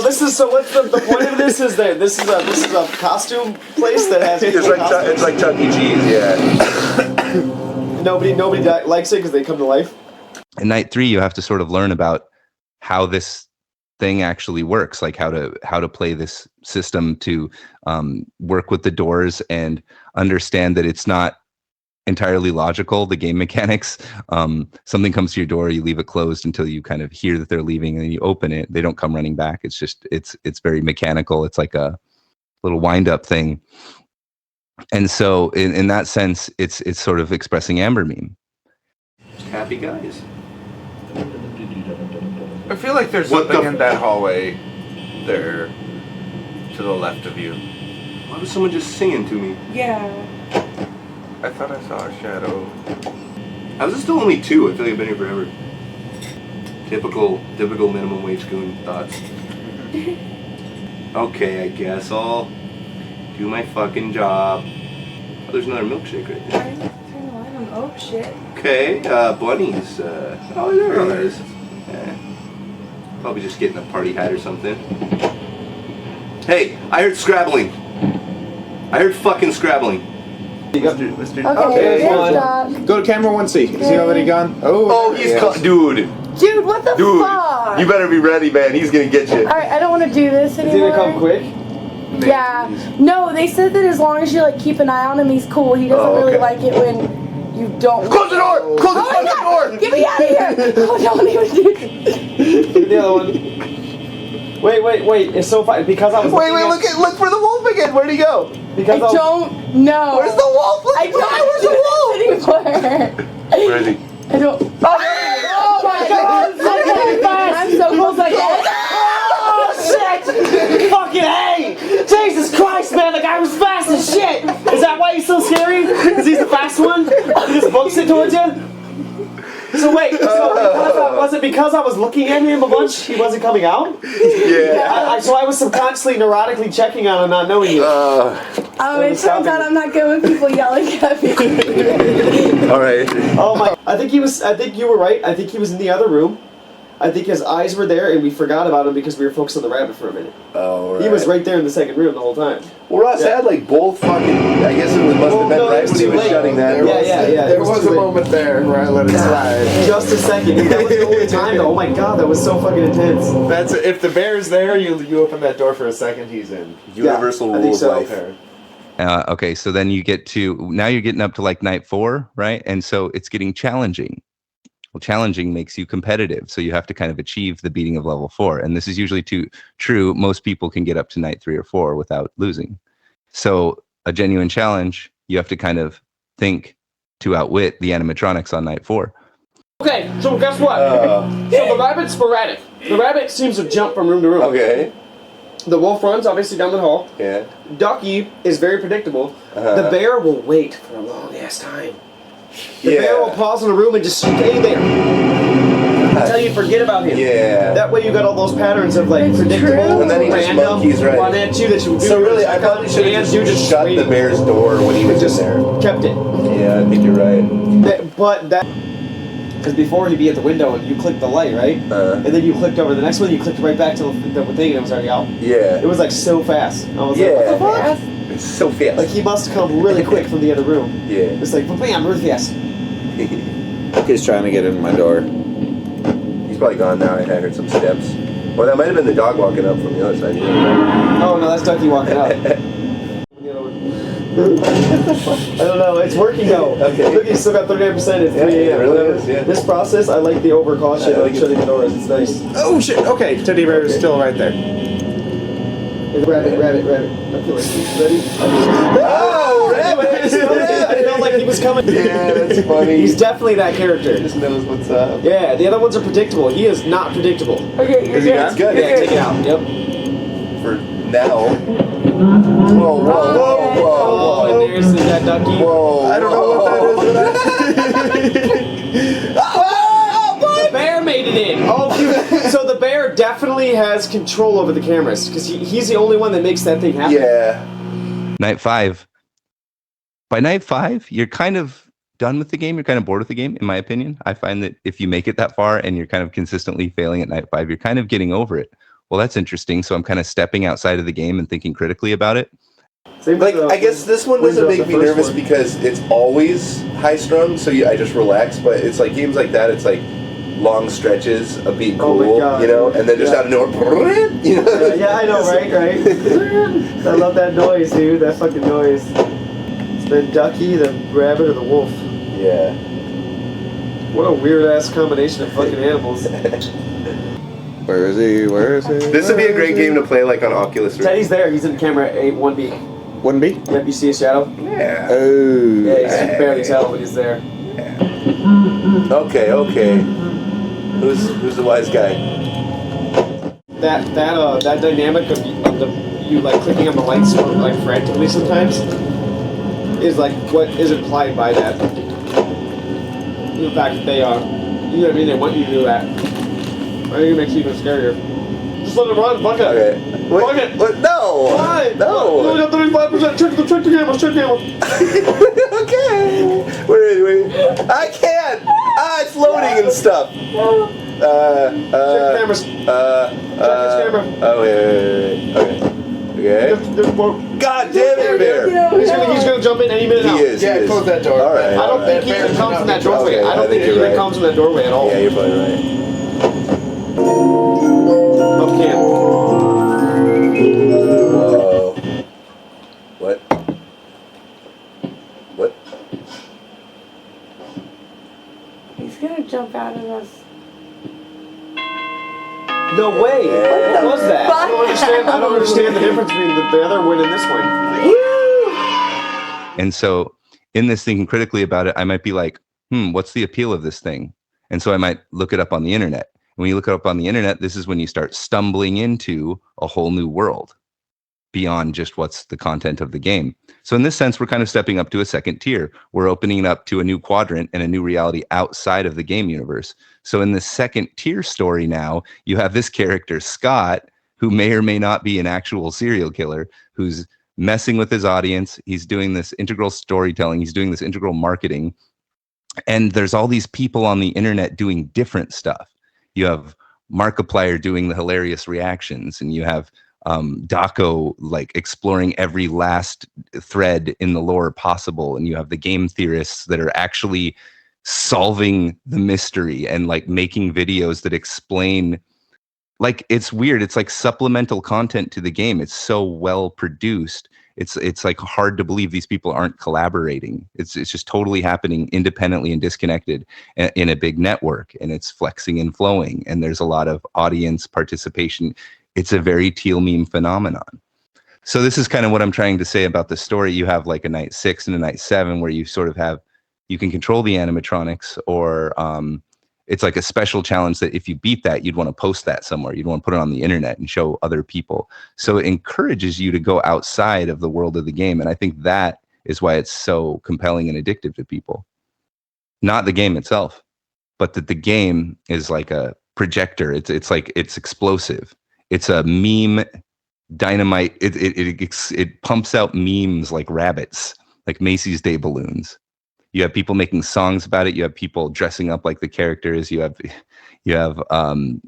what's the point of this is that this is a costume place that has It's like Chuck E. Cheese, yeah. nobody likes it because they come to life. In night 3, you have to sort of learn about how this thing actually works, like how to play this system to work with the doors and understand that it's not entirely logical, the game mechanics. Something comes to your door, you leave it closed until you kind of hear that they're leaving, and then you open it. They don't come running back. It's just it's very mechanical. It's like a little wind-up thing. And so in that sense, it's sort of expressing Amber Meme. Happy guys. I feel like there's something in that hallway there to the left of you. Why was someone just singing to me? Yeah. I thought I saw a shadow. How is this still only 2? I feel like I've been here forever. Typical minimum wage goon thoughts. Okay, I guess I'll do my fucking job. Oh, there's another milkshake right there. Turn the light on. Oh shit. Okay, bunnies. Oh, there it is. Yeah. Probably just getting a party hat or something. Hey, I heard scrabbling. I heard fucking scrabbling. Okay, Okay, there's Doc. Go to camera 1C. Is he already gone? Oh, he's dude. Dude, what the fuck? You better be ready, man. He's gonna get you. Alright, I don't want to do this Is he anymore. gonna come quick? Yeah. No, they said that as long as you like keep an eye on him, he's cool. He doesn't really like it when you don't. Close the door! Close the Oh my fucking God! door! Get me out of here! Oh, don't even do this. The other one. Wait. It's so funny because I was. Wait, look for the wolf again. Where'd he go? Because I don't know. Where's the wolf? I don't. Where's the wolf? Anymore. Where is he? I don't. Oh my God! I'm so close. I guess. Oh shit! Fucking A! Jesus Christ, man, the guy was fast as shit! Is that why he's so scary? Because he's the fast one? He just books it towards you? So wait, was it because I was looking at him a bunch, he wasn't coming out? Yeah. So I was subconsciously neurotically checking on him, not knowing you. It turns out I'm not good with people yelling at me. All right. Oh my! I think you were right. I think he was in the other room. I think his eyes were there, and we forgot about him because we were focused on the rabbit for a minute. Oh, right. He was right there in the second room the whole time. Well, Ross had like both fucking. I guess it must have been right when he was shutting that. Yeah. There was a moment there where I let it slide. Just a second. That was the only time, though. Oh my God, that was so fucking intense. That's if the bear's there, you open that door for a second, he's in. Universal I think rule of so. life. Okay, so then you're getting up to like night 4, right? And so it's getting challenging. Well, challenging makes you competitive, so you have to kind of achieve the beating of level 4. And this is usually true. Most people can get up to night 3 or 4 without losing. So a genuine challenge, you have to kind of think to outwit the animatronics on night 4. Okay, so guess what? So the rabbit's sporadic. The rabbit seems to jump from room to room. Okay. The wolf runs obviously down the hall. Yeah. Ducky is very predictable. The bear will wait for a long ass time. The bear will pause in a room and just stay there until you forget about him. Yeah. That way you got all those patterns of like predictable, And then he just random, monkeys right. run at you that you do. So really, I probably should have just shut the bear's door when he was just there. Kept it. Yeah, I think you're right. Because before he'd be at the window and you clicked the light, right? And then you clicked over the next one, you clicked right back to the thing and it was already out. Yeah. It was like so fast. I was like, what the fuck? It's so fast. Like he must have come really quick from the other room. Yeah. It's like, bam, really fast. He's trying to get in my door. He's probably gone now. I heard some steps. Or that might have been the dog walking up from the other side. Oh no, that's Ducky walking up. I don't know, it's working though. Okay. Look, he's still got 39% at 3 a.m. it really is, yeah. This process, I like the over-caution I of like it. shutting the doors. It's nice. Oh shit! Okay, teddy bear is still right there. Rabbit. I feel like he's ready. Oh, rabbit! I felt like he was coming. Yeah, that's funny. He's definitely that character. Just knows what's up. Yeah, the other ones are predictable. He is not predictable. Okay, you're good. That's good. Yeah, take it out. Yep. For now. Whoa, whoa, whoa, whoa, And whoa. there's that ducky. Whoa. I don't know what that is, but The bear made it in. Oh, so the bear definitely has control over the cameras because he's the only one that makes that thing happen. Yeah. Night 5. By night 5, you're kind of done with the game. You're kind of bored with the game, in my opinion. I find that if you make it that far and you're kind of consistently failing at night 5, you're kind of getting over it. Well, that's interesting. So I'm kind of stepping outside of the game and thinking critically about it. Like, I guess this one doesn't make me nervous because it's always high strung, so I just relax. But it's like games like that, it's like long stretches of being cool, God. you know, and then just out of nowhere, you know. Yeah, I know, right? I love that noise, dude. That fucking noise. It's the ducky, the rabbit, or the wolf. Yeah. What a weird ass combination of fucking animals. Where is he? Where is he? This would be a great game to play like on Oculus Rift. Teddy's there. He's in camera 1B. Wouldn't be? Yep, you see a shadow? Yeah. Oh. Yeah, you can barely tell, but he's there. Okay. Who's the wise guy? That dynamic of you like clicking on the lights like frantically sometimes is like what is implied by that. The fact that they are, you know what I mean? They want you to do that. I think it makes it even scarier. Just let it run, fuck it. Okay. Wait, Fuck it. what? No. Why? No. We got 35%. Check the camera. Okay. Wait. I can't. It's loading and stuff. Check the cameras. Check his camera. Oh wait. Okay. God damn it, bear. He's gonna jump in any minute now. He is. Yeah, close that door. All right. I don't think he even comes from that doorway. Okay, I don't think he even comes from that doorway at all. Yeah, you're probably right. Up cam. Whoa. What? He's gonna jump out of us. No way. What was that? I don't understand the difference between the other one and this one. And so in this thinking critically about it, I might be like, what's the appeal of this thing? And so I might look it up on the internet. When you look it up on the internet, this is when you start stumbling into a whole new world beyond just what's the content of the game. So in this sense, we're kind of stepping up to a second tier. We're opening it up to a new quadrant and a new reality outside of the game universe. So in the second tier story now, you have this character, Scott, who may or may not be an actual serial killer, who's messing with his audience. He's doing this integral storytelling. He's doing this integral marketing. And there's all these people on the internet doing different stuff. You have Markiplier doing the hilarious reactions, and you have Daco like exploring every last thread in the lore possible, and you have the game theorists that are actually solving the mystery and like making videos that explain. Like, it's weird. It's like supplemental content to the game. It's so well produced. It's like hard to believe these people aren't collaborating. It's just totally happening independently and disconnected in a big network, and it's flexing and flowing, and there's a lot of audience participation. It's a very teal meme phenomenon. So this is kind of what I'm trying to say about the story. You have like a night 6 and a night 7 where you sort of have, you can control the animatronics, or it's like a special challenge that if you beat that, you'd want to post that somewhere. You'd want to put it on the internet and show other people. So it encourages you to go outside of the world of the game. And I think that is why it's so compelling and addictive to people. Not the game itself, but that the game is like a projector. It's like, it's explosive. It's a meme dynamite. It pumps out memes like rabbits, like Macy's Day balloons. You have people making songs about it. You have people dressing up like the characters. You have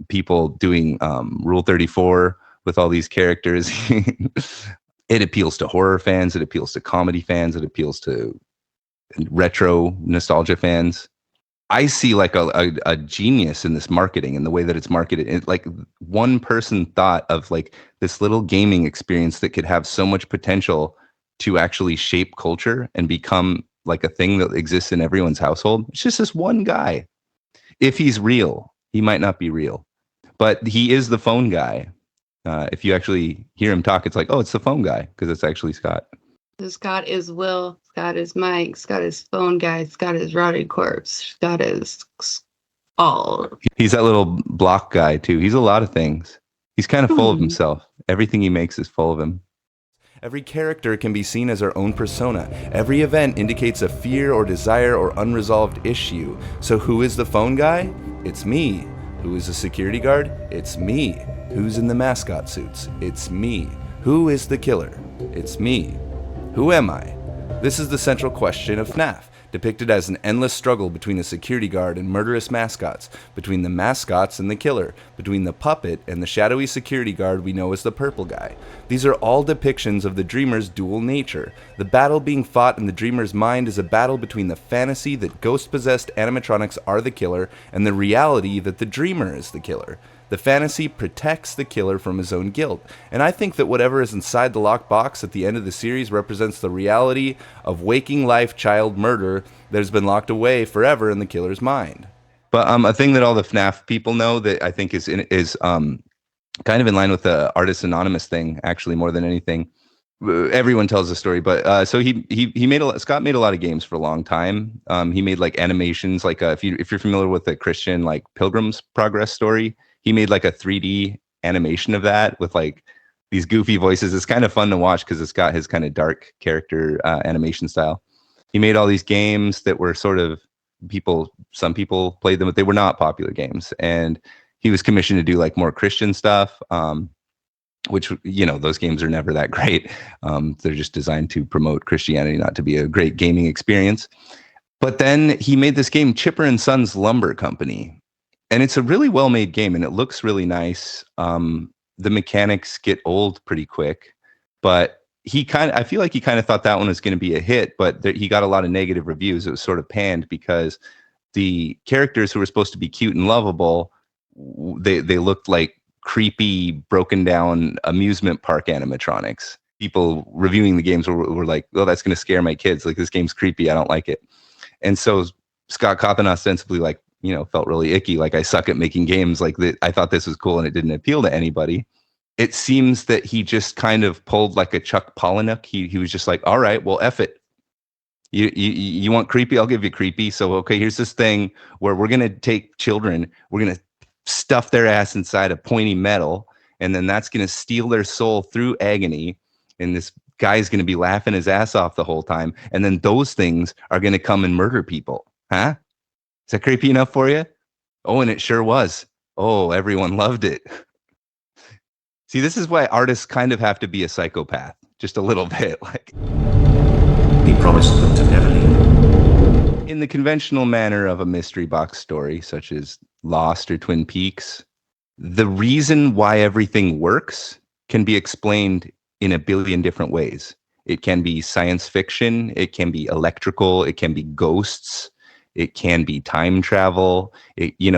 people doing Rule 34 with all these characters. It appeals to horror fans. It appeals to comedy fans. It appeals to retro nostalgia fans. I see like a genius in this marketing and the way that it's marketed. Like one person thought of like this little gaming experience that could have so much potential to actually shape culture and become like a thing that exists in everyone's household. It's just this one guy. If he's real, he might not be real, but he is the phone guy. If you actually hear him talk, it's like, oh, it's the phone guy, because it's actually Scott. Scott is Will. Scott is Mike. Scott is phone guy. Scott is rotted corpse. Scott is all. He's that little block guy too. He's a lot of things. He's kind of full of himself. Everything he makes is full of him. Every character can be seen as their own persona. Every event indicates a fear or desire or unresolved issue. So who is the phone guy? It's me. Who is the security guard? It's me. Who's in the mascot suits? It's me. Who is the killer? It's me. Who am I? This is the central question of FNAF, depicted as an endless struggle between a security guard and murderous mascots, between the mascots and the killer, between the puppet and the shadowy security guard we know as the purple guy. These are all depictions of the dreamer's dual nature. The battle being fought in the dreamer's mind is a battle between the fantasy that ghost-possessed animatronics are the killer and the reality that the dreamer is the killer. The fantasy protects the killer from his own guilt, and I think that whatever is inside the locked box at the end of the series represents the reality of waking life child murder that has been locked away forever in the killer's mind. But a thing that all the FNAF people know that I think is kind of in line with the Artists Anonymous thing, actually, more than anything. Everyone tells the story, but so he made Scott made a lot of games for a long time. He made like animations, like if you're familiar with the Christian like Pilgrim's Progress story. He made like a 3D animation of that with like these goofy voices. It's kind of fun to watch because it's got his kind of dark character animation style. He made all these games that were sort of some people played them, but they were not popular games. And he was commissioned to do like more Christian stuff, which, you know, those games are never that great. They're just designed to promote Christianity, not to be a great gaming experience. But then he made this game, Chipper and Sons Lumber Company. And it's a really well-made game, and it looks really nice. The mechanics get old pretty quick, but I feel like he kind of thought that one was going to be a hit, but he got a lot of negative reviews. It was sort of panned because the characters who were supposed to be cute and lovable, they looked like creepy, broken down amusement park animatronics. People reviewing the games were like, "Oh, that's going to scare my kids. Like, this game's creepy. I don't like it." And so Scott Cawthon ostensibly, like, you know, felt really icky, like I suck at making games, like that. I thought this was cool and it didn't appeal to anybody. It seems that he just kind of pulled like a Chuck Palahniuk. He was just like, all right, well, F it. You want creepy? I'll give you creepy. So, okay, here's this thing where we're going to take children, we're going to stuff their ass inside a pointy metal, and then that's going to steal their soul through agony. And this guy's going to be laughing his ass off the whole time. And then those things are going to come and murder people. Huh? Is that creepy enough for you? Oh, and it sure was. Oh, everyone loved it. See, this is why artists kind of have to be a psychopath, just a little bit. Like, He promised them to never leave. in the conventional manner of a mystery box story, such as Lost or Twin Peaks, the reason why everything works can be explained in a billion different ways. It can be science fiction, it can be electrical, it can be ghosts, it can be time travel,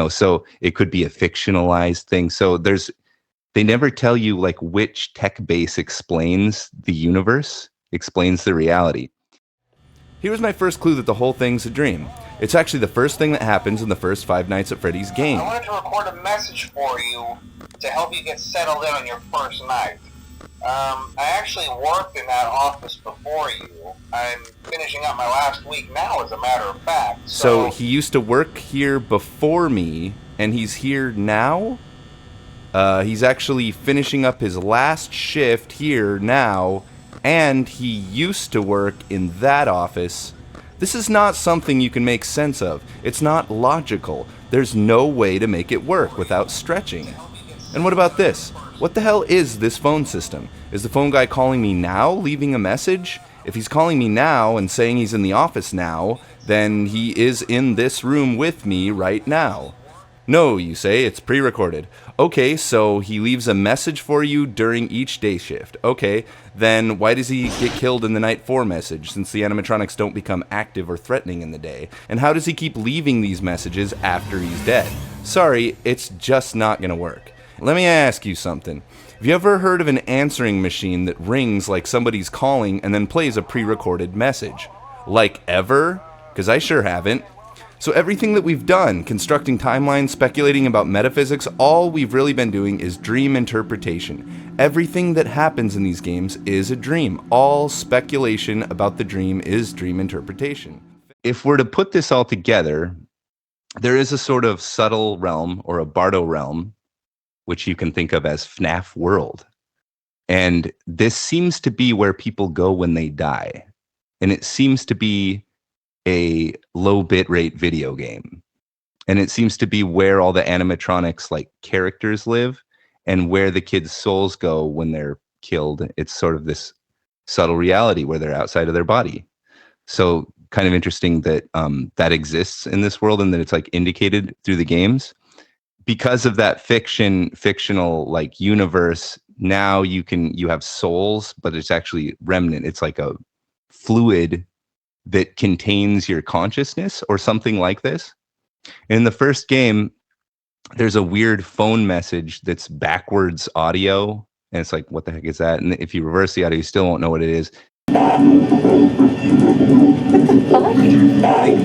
so it could be a fictionalized thing. So they never tell you like which tech base explains the universe, explains the reality. Here's my first clue that the whole thing's a dream. It's actually the first thing that happens in the first Five Nights at Freddy's game. I wanted to record a message for you to help you get settled in on your first night. I actually worked in that office before you. I'm finishing up my last week now, as a matter of fact. So he used to work here before me, and he's here now? He's actually finishing up his last shift here now, and he used to work in that office. This is not something you can make sense of. It's not logical. There's no way to make it work without stretching. And what about this? What the hell is this phone system? Is the phone guy calling me now, leaving a message? If he's calling me now and saying he's in the office now, then he is in this room with me right now. No, you say, it's pre-recorded. Okay, so he leaves a message for you during each day shift. Okay, then why does he get killed in the night 4 message, since the animatronics don't become active or threatening in the day? And how does he keep leaving these messages after he's dead? Sorry, it's just not gonna work. Let me ask you something. Have you ever heard of an answering machine that rings like somebody's calling and then plays a pre-recorded message? Like ever? Because I sure haven't. So everything that we've done, constructing timelines, speculating about metaphysics, all we've really been doing is dream interpretation. Everything that happens in these games is a dream. All speculation about the dream is dream interpretation. If we're to put this all together, there is a sort of subtle realm or a Bardo realm, which you can think of as FNAF world. And this seems to be where people go when they die. And it seems to be a low bitrate video game. And it seems to be where all the animatronics like characters live and where the kids' souls go when they're killed. It's sort of this subtle reality where they're outside of their body. So kind of interesting that that exists in this world and that it's like indicated through the games. Because of that fictional like universe, now you have souls, but it's actually remnant. It's like a fluid that contains your consciousness or something like this. In the first game, there's a weird phone message that's backwards audio. And it's like, what the heck is that? And if you reverse the audio, you still won't know what it is. I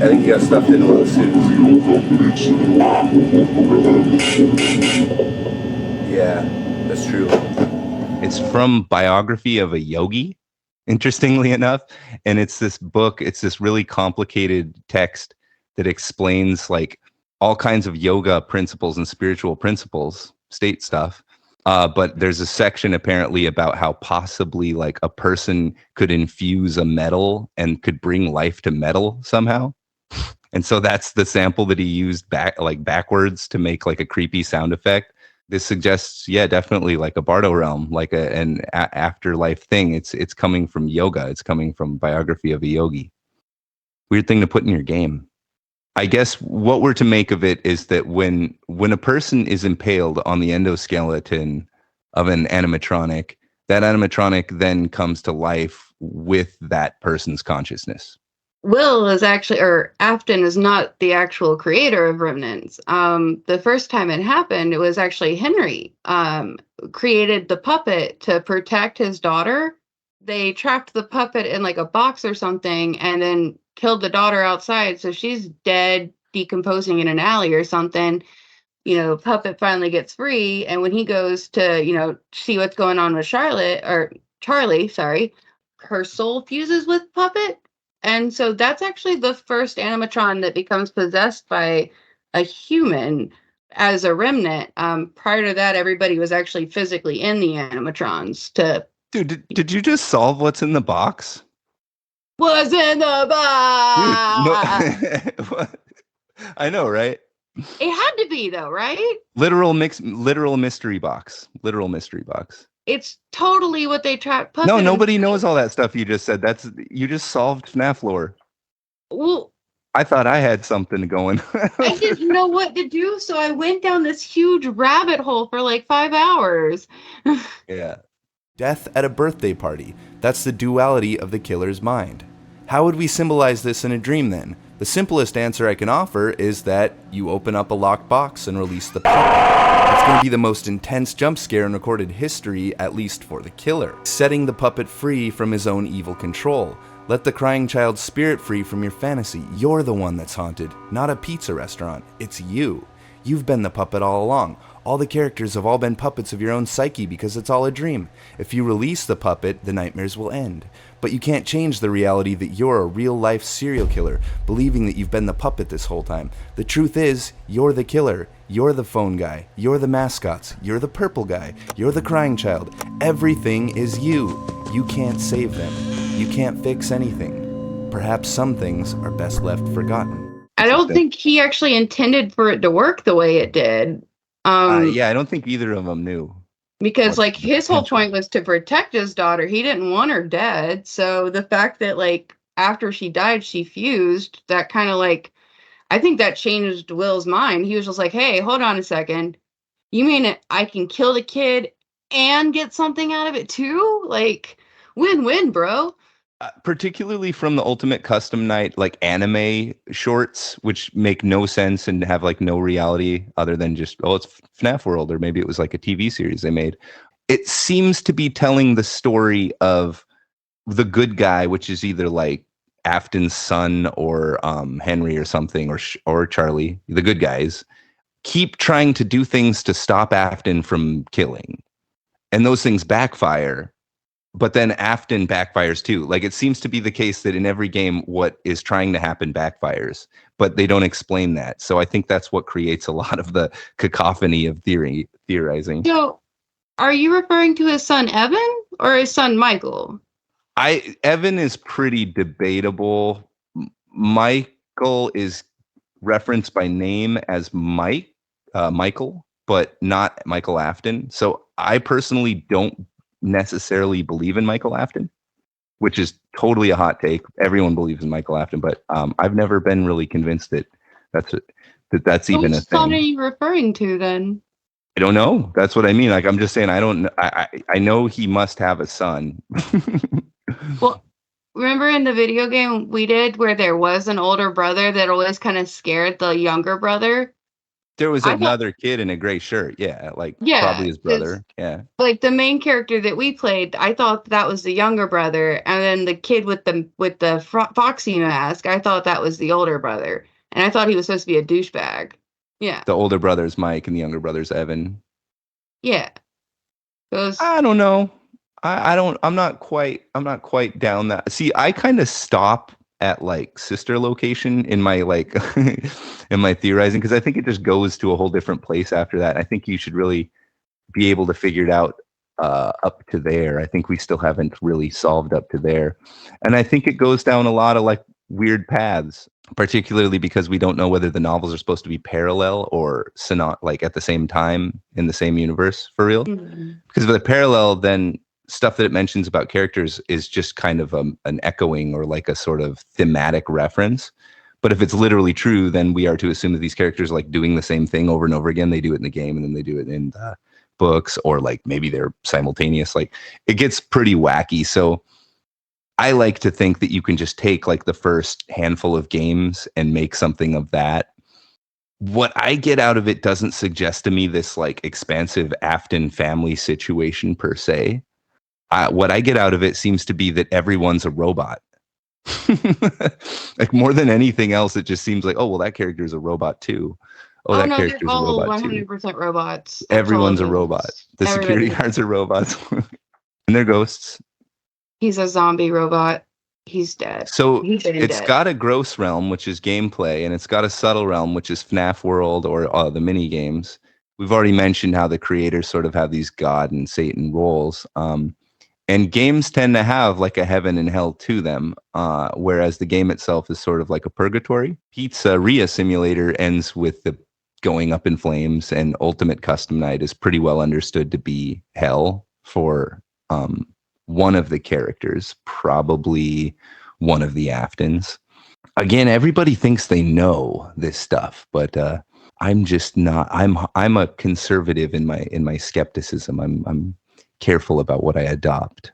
think you got stuffed into one of the suits. Yeah, that's true. It's from Biography of a Yogi, interestingly enough. And it's this book, it's this really complicated text that explains like all kinds of yoga principles and spiritual principles, state stuff. But there's a section apparently about how possibly like a person could infuse a metal and could bring life to metal somehow. And so that's the sample that he used backwards to make like a creepy sound effect. This suggests, yeah, definitely like a Bardo realm, like an afterlife thing. It's coming from yoga. It's coming from Biography of a Yogi. Weird thing to put in your game. I guess what we're to make of it is that when a person is impaled on the endoskeleton of an animatronic, that animatronic then comes to life with that person's consciousness. Will is actually, or Afton is not the actual creator of Remnants. The first time it happened, it was actually Henry created the puppet to protect his daughter. They trapped the puppet in like a box or something and then killed the daughter outside. So she's dead, decomposing in an alley or something. Puppet finally gets free. And when he goes to, see what's going on with Charlie, her soul fuses with Puppet. And so that's actually the first animatron that becomes possessed by a human as a remnant. Prior to that, everybody was actually physically in the animatrons to... Dude, did you just solve what's in the box? What's in the box? Dude, no. I know, right? It had to be though, right? Literal mystery box. Literal mystery box. It's totally what they trapped Puppet. No, nobody knows all that stuff you just said. You just solved FNAF lore. Well, I thought I had something going. I didn't know what to do, so I went down this huge rabbit hole for like 5 hours. Yeah. Death at a birthday party. That's the duality of the killer's mind. How would we symbolize this in a dream then? The simplest answer I can offer is that you open up a locked box and release the puppet. It's going to be the most intense jump scare in recorded history, at least for the killer. Setting the puppet free from his own evil control. Let the crying child's spirit free from your fantasy. You're the one that's haunted, not a pizza restaurant. It's you. You've been the puppet all along. All the characters have all been puppets of your own psyche because it's all a dream. If you release the puppet, the nightmares will end. But you can't change the reality that you're a real-life serial killer, believing that you've been the puppet this whole time. The truth is, you're the killer. You're the phone guy. You're the mascots. You're the purple guy. You're the crying child. Everything is you. You can't save them. You can't fix anything. Perhaps some things are best left forgotten. I don't think he actually intended for it to work the way it did. Yeah, I don't think either of them knew. Because like his whole point was to protect his daughter. He didn't want her dead. So the fact that like after she died, she fused, that kind of like, I think that changed Will's mind. He was just like, hey, hold on a second. You mean I can kill the kid and get something out of it too? Like win-win, bro. Particularly from the Ultimate Custom Night, like anime shorts, which make no sense and have like no reality other than just, oh, it's FNAF World, or maybe it was like a TV series they made. It seems to be telling the story of the good guy, which is either like Afton's son or Henry or something, or Charlie, the good guys, keep trying to do things to stop Afton from killing. And those things backfire. But then Afton backfires too. Like it seems to be the case that in every game, what is trying to happen backfires, but they don't explain that. So I think that's what creates a lot of the cacophony of theorizing. So Are you referring to his son Evan or his son Michael? Evan is pretty debatable. Michael is referenced by name as Michael, but not Michael Afton. So I personally don't necessarily believe in Michael Afton, which is totally a hot take. Everyone believes in Michael Afton, but I've never been really convinced that that's even a Which son are thing. you referring to then? I don't know. That's what I mean. Like, I'm just saying, I don't. I know he must have a son. Well, remember in the video game we did where there was an older brother that always kind of scared the younger brother? There was I thought, another kid in a gray shirt. Yeah, like yeah, probably his 'cause, brother. Yeah. like the main character that we played, I thought that was the younger brother, and then the kid with the foxy mask, I thought that was the older brother, and I thought he was supposed to be a douchebag. Yeah, The older brother's Mike and the younger brother's Evan. yeah. Those. I don't know. I don't. I'm not quite down that. See, I kind of stop at like sister location in my like in my theorizing, because I think it just goes to a whole different place after that. I think you should really be able to figure it out up to there. I think we still haven't really solved up to there, and I think it goes down a lot of like weird paths, particularly because we don't know whether the novels are supposed to be parallel or like at the same time in the same universe for real. Mhm. Because if they're parallel, then stuff that it mentions about characters is just kind of an echoing or like a sort of thematic reference. But if it's literally true, then we are to assume that these characters are like doing the same thing over and over again. They do it in the game and then they do it in the books, or like maybe they're simultaneous. Like, it gets pretty wacky. So I like to think that you can just take like the first handful of games and make something of that. What I get out of it doesn't suggest to me this like expansive Afton family situation per se. What I get out of it seems to be that everyone's a robot. Like, more than anything else, it just seems like, oh, well, that character is a robot too. Oh, that No, they're character's a all robot too. 100% robots. Everyone's a That's all it robot. is. The security Everybody- guards are robots. And they're ghosts. He's a zombie robot. He's dead. So He's been it's dead. got a gross realm, which is gameplay, and it's got a subtle realm, which is FNAF World or the mini games. We've already mentioned how the creators sort of have these God and Satan roles. And games tend to have like a heaven and hell to them, whereas the game itself is sort of like a purgatory. Pizzeria Simulator ends with the going up in flames, and Ultimate Custom Night is pretty well understood to be hell for one of the characters, probably one of the Aftons. Again, everybody thinks they know this stuff, but I'm just not. I'm a conservative in my skepticism. I'm careful about what I adopt.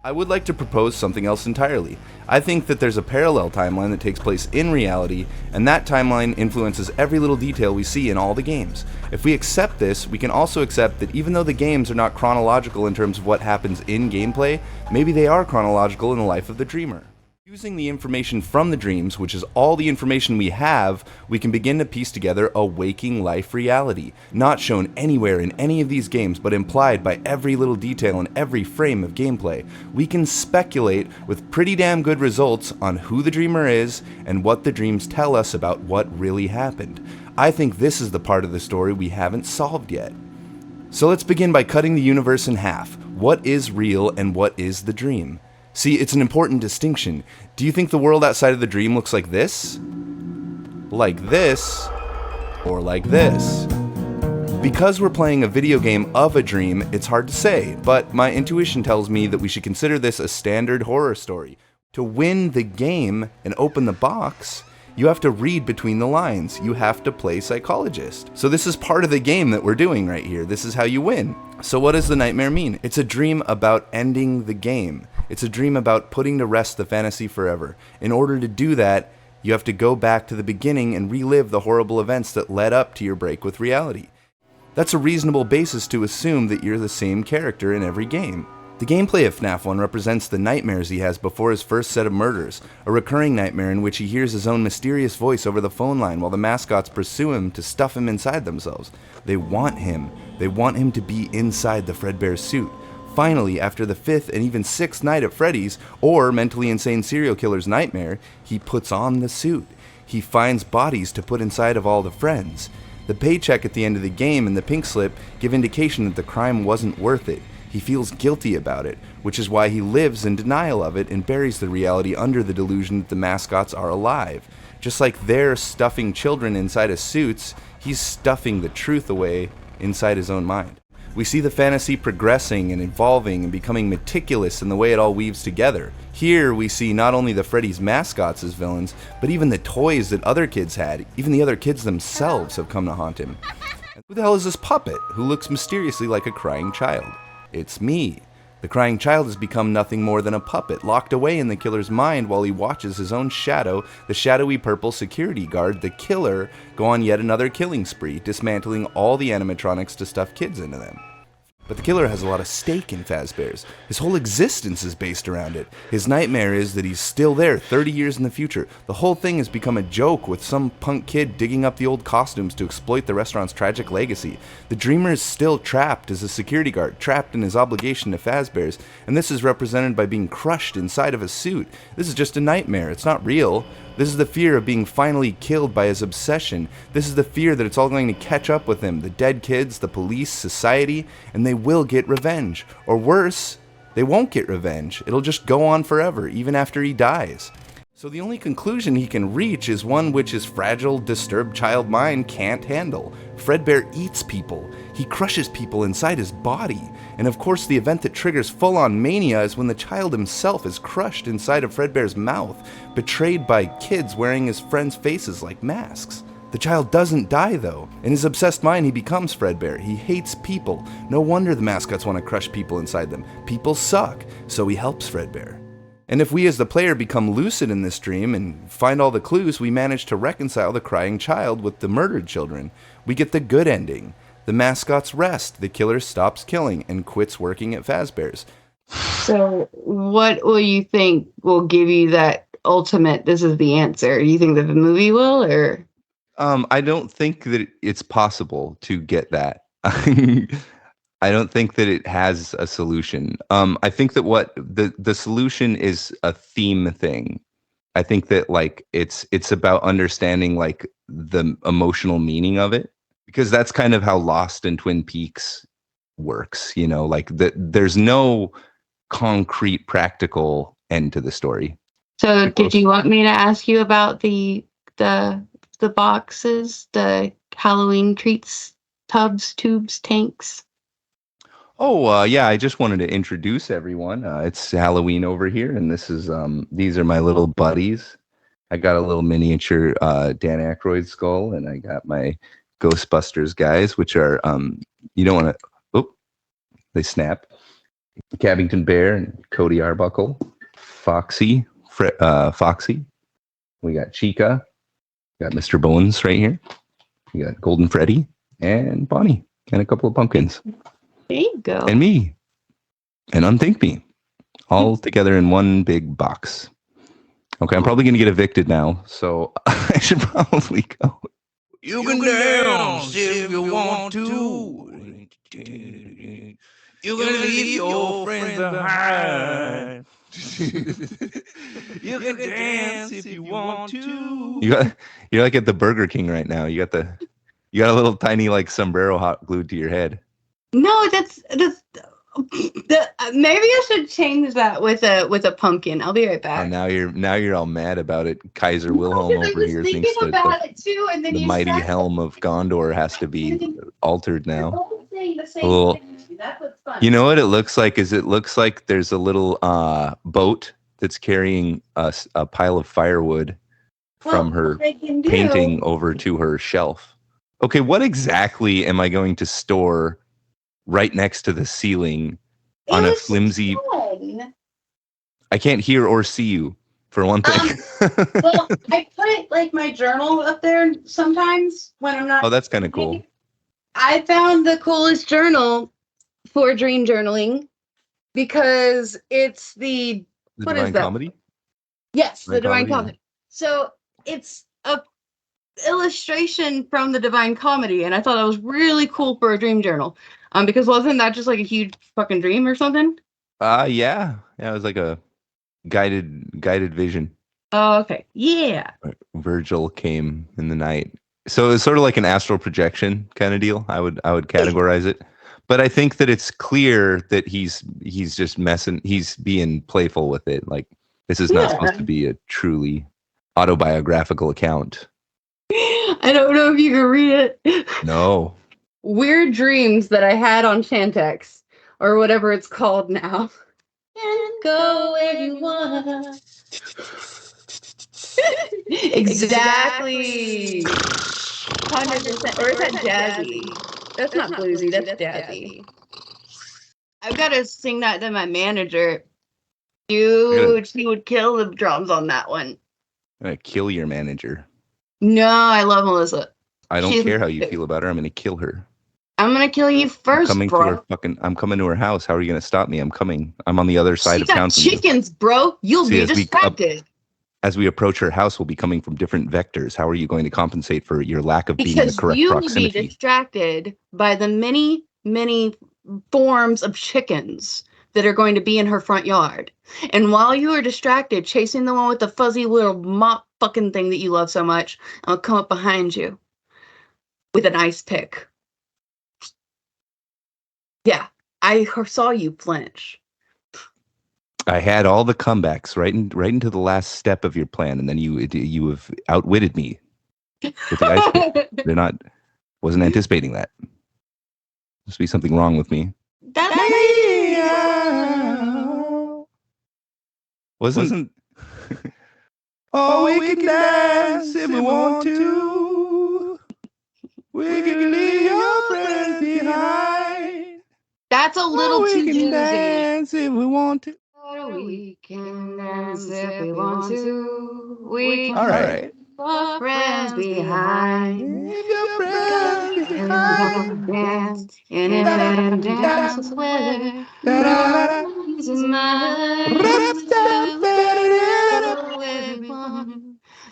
I would like to propose something else entirely. I think that there's a parallel timeline that takes place in reality, and that timeline influences every little detail we see in all the games. If we accept this, we can also accept that even though the games are not chronological in terms of what happens in gameplay, maybe they are chronological in the life of the dreamer. Using the information from the dreams, which is all the information we have, we can begin to piece together a waking life reality, not shown anywhere in any of these games, but implied by every little detail in every frame of gameplay. We can speculate with pretty damn good results on who the dreamer is and what the dreams tell us about what really happened. I think this is the part of the story we haven't solved yet. So let's begin by cutting the universe in half. What is real and what is the dream? See, it's an important distinction. Do you think the world outside of the dream looks like this? Like this? Or like this? Because we're playing a video game of a dream, it's hard to say, but my intuition tells me that we should consider this a standard horror story. To win the game and open the box, you have to read between the lines. You have to play psychologist. So this is part of the game that we're doing right here. This is how you win. So what does the nightmare mean? It's a dream about ending the game. It's a dream about putting to rest the fantasy forever. In order to do that, you have to go back to the beginning and relive the horrible events that led up to your break with reality. That's a reasonable basis to assume that you're the same character in every game. The gameplay of FNAF 1 represents the nightmares he has before his first set of murders, a recurring nightmare in which he hears his own mysterious voice over the phone line while the mascots pursue him to stuff him inside themselves. They want him. They want him to be inside the Fredbear suit. Finally, after the 5th and even 6th night at Freddy's, or mentally insane serial killer's nightmare, he puts on the suit. He finds bodies to put inside of all the friends. The paycheck at the end of the game and the pink slip give indication that the crime wasn't worth it. He feels guilty about it, which is why he lives in denial of it and buries the reality under the delusion that the mascots are alive. Just like they're stuffing children inside of suits, he's stuffing the truth away inside his own mind. We see the fantasy progressing and evolving and becoming meticulous in the way it all weaves together. Here we see not only the Freddy's mascots as villains, but even the toys that other kids had. Even the other kids themselves have come to haunt him. And who the hell is this puppet who looks mysteriously like a crying child? It's me. The crying child has become nothing more than a puppet, locked away in the killer's mind while he watches his own shadow, the shadowy purple security guard, the killer, go on yet another killing spree, dismantling all the animatronics to stuff kids into them. But the killer has a lot of stake in Fazbear's. His whole existence is based around it. His nightmare is that he's still there 30 years in the future. The whole thing has become a joke with some punk kid digging up the old costumes to exploit the restaurant's tragic legacy. The dreamer is still trapped as a security guard, trapped in his obligation to Fazbear's, and this is represented by being crushed inside of a suit. This is just a nightmare. It's not real. This is the fear of being finally killed by his obsession. This is the fear that it's all going to catch up with him, the dead kids, the police, society, and they will get revenge. Or worse, they won't get revenge. It'll just go on forever, even after he dies. So the only conclusion he can reach is one which his fragile, disturbed child mind can't handle. Fredbear eats people. He crushes people inside his body. And of course, the event that triggers full-on mania is when the child himself is crushed inside of Fredbear's mouth, betrayed by kids wearing his friends' faces like masks. The child doesn't die, though. In his obsessed mind, he becomes Fredbear. He hates people. No wonder the mascots want to crush people inside them. People suck, so he helps Fredbear. And if we as the player become lucid in this dream and find all the clues, we manage to reconcile the crying child with the murdered children. We get the good ending. The mascots rest, the killer stops killing, and quits working at Fazbear's. So, what will you think will give you that ultimate, this is the answer? Do you think that the movie will, or? I don't think that it's possible to get that. I don't think that it has a solution. I think that what the solution is a theme thing. I think that like it's about understanding like the emotional meaning of it, because that's kind of how Lost and Twin Peaks works. You know, like there's no concrete practical end to the story. So, did you want me to ask you about the boxes, the Halloween treats, tubs, tubes, tanks? Oh, yeah, I just wanted to introduce everyone. It's Halloween over here, and this is these are my little buddies. I got a little miniature Dan Aykroyd skull, and I got my Ghostbusters guys, which are you don't want to. Oh, they snap. Cabbington Bear and Cody Arbuckle, Foxy, Foxy. We got Chica. Got Mr. Bones right here. We got Golden Freddy and Bonnie and a couple of pumpkins. There you go. And me. And Unthink Me. All together in one big box. Okay, I'm probably going to get evicted now, so I should probably go. You can dance if you want to. You can leave your friends behind. You can dance if you want to. You're like at the Burger King right now. You got a little tiny like sombrero hot glued to your head. No, that's maybe I should change that with a pumpkin. I'll be right back. And now you're all mad about it. Kaiser Wilhelm over here thinks that the mighty helm of Gondor has to be altered now. You know what it looks like? It looks like there's a little boat that's carrying a pile of firewood from her painting over to her shelf. Okay, what exactly am I going to store right next to the ceiling on a flimsy... I can't hear or see you, for one thing. Well, I put like my journal up there sometimes when I'm not... Oh, that's kind of cool. I found the coolest journal for dream journaling because it's the what Divine is that? Comedy? Yes, the Divine Comedy. Comedy. So it's a illustration from the Divine Comedy, and I thought that was really cool for a dream journal. Because wasn't that just like a huge fucking dream or something? Yeah, it was like a guided vision. Oh, okay. Yeah. Virgil came in the night, So it's sort of like an astral projection kind of deal. I would categorize it. But I think that it's clear that he's just messing. He's being playful with it. Like this is not supposed to be a truly autobiographical account. I don't know if you can read it. No. Weird dreams that I had on Shantex, or whatever it's called now. And go where you want. Exactly. 100%. Or is that jazzy? That's not bluesy. That's jazzy. I've got to sing that to my manager. Dude, she would kill the drums on that one. I'm gonna kill your manager. No, I love Melissa. I don't care how you feel about her. I'm gonna kill her. I'm gonna kill you first, I'm coming to her house. How are you gonna stop me? I'm coming. I'm on the other side of town. She got chickens, bro. You'll be distracted. As we approach her house, we'll be coming from different vectors. How are you going to compensate for your lack of being in the correct proximity? Because you will be distracted by the many, many forms of chickens that are going to be in her front yard. And while you are distracted, chasing the one with the fuzzy little mop fucking thing that you love so much, I'll come up behind you with an ice pick. Yeah, I saw you flinch. I had all the comebacks right into the last step of your plan, and then you have outwitted me with the ice pick. Wasn't anticipating that. Must be something wrong with me. Wasn't. Oh, we can dance if we want to. We can leave your friends behind. That's a little too we can dance if we want to. We can dance if we want to. We can all right. leave our friends behind. Leave your friends behind. Dance and if they dance with weather.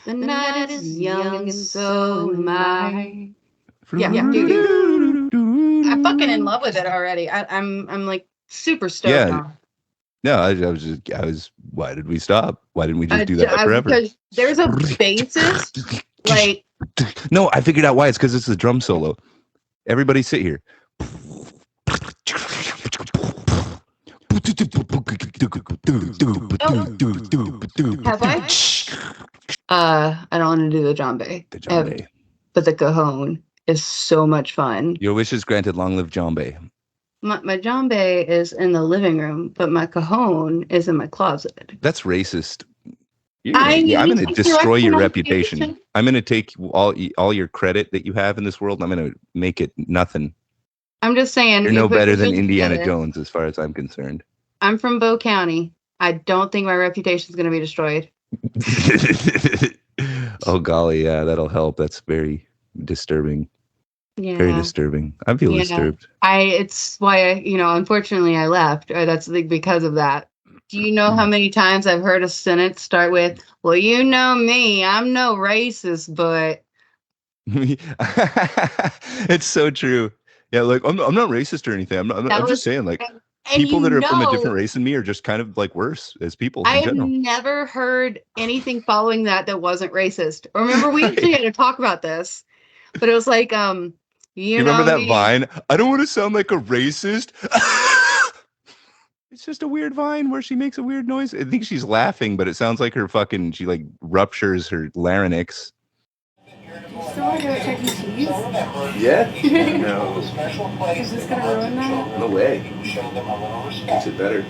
The night is young and so am I. Yeah, dude. I'm fucking in love with it already. I'm like super stoked on it. No, I was. Why did we stop? Why didn't we just do that forever? Because there's a bassist. Like, no, I figured out why. It's because it's a drum solo. Everybody sit here. Have I? I don't want to do the djembe. The djembe. But the cajon is so much fun. Your wish is granted. Long live djembe. My djembe is in the living room, but my cajon is in my closet. That's racist. I'm going to destroy your reputation. I'm going to take all your credit that you have in this world. I'm going to make it nothing. I'm just saying. You're no better than Indiana Jones as far as I'm concerned. I'm from Bow County. I don't think my reputation is going to be destroyed. Oh, golly. Yeah, that'll help. That's very disturbing. Yeah. Very disturbing. I feel disturbed. It's why, unfortunately I left. Or that's because of that. Do you know how many times I've heard a sentence start with, well, you know me, I'm no racist, but. It's so true. Yeah, like, I'm not racist or anything. I'm just saying, like, people that are from a different race than me are just kind of, like, worse as people in general. I have never heard anything following that wasn't racist. Remember, we actually had to talk about this, but it was like, you remember that Vine? I don't want to sound like a racist. It's just a weird Vine where she makes a weird noise. I think she's laughing, but it sounds like she like ruptures her larynx. Still want to go to Chuck E. Cheese? Yeah? No. Is this going to ruin that? No way. Makes it better.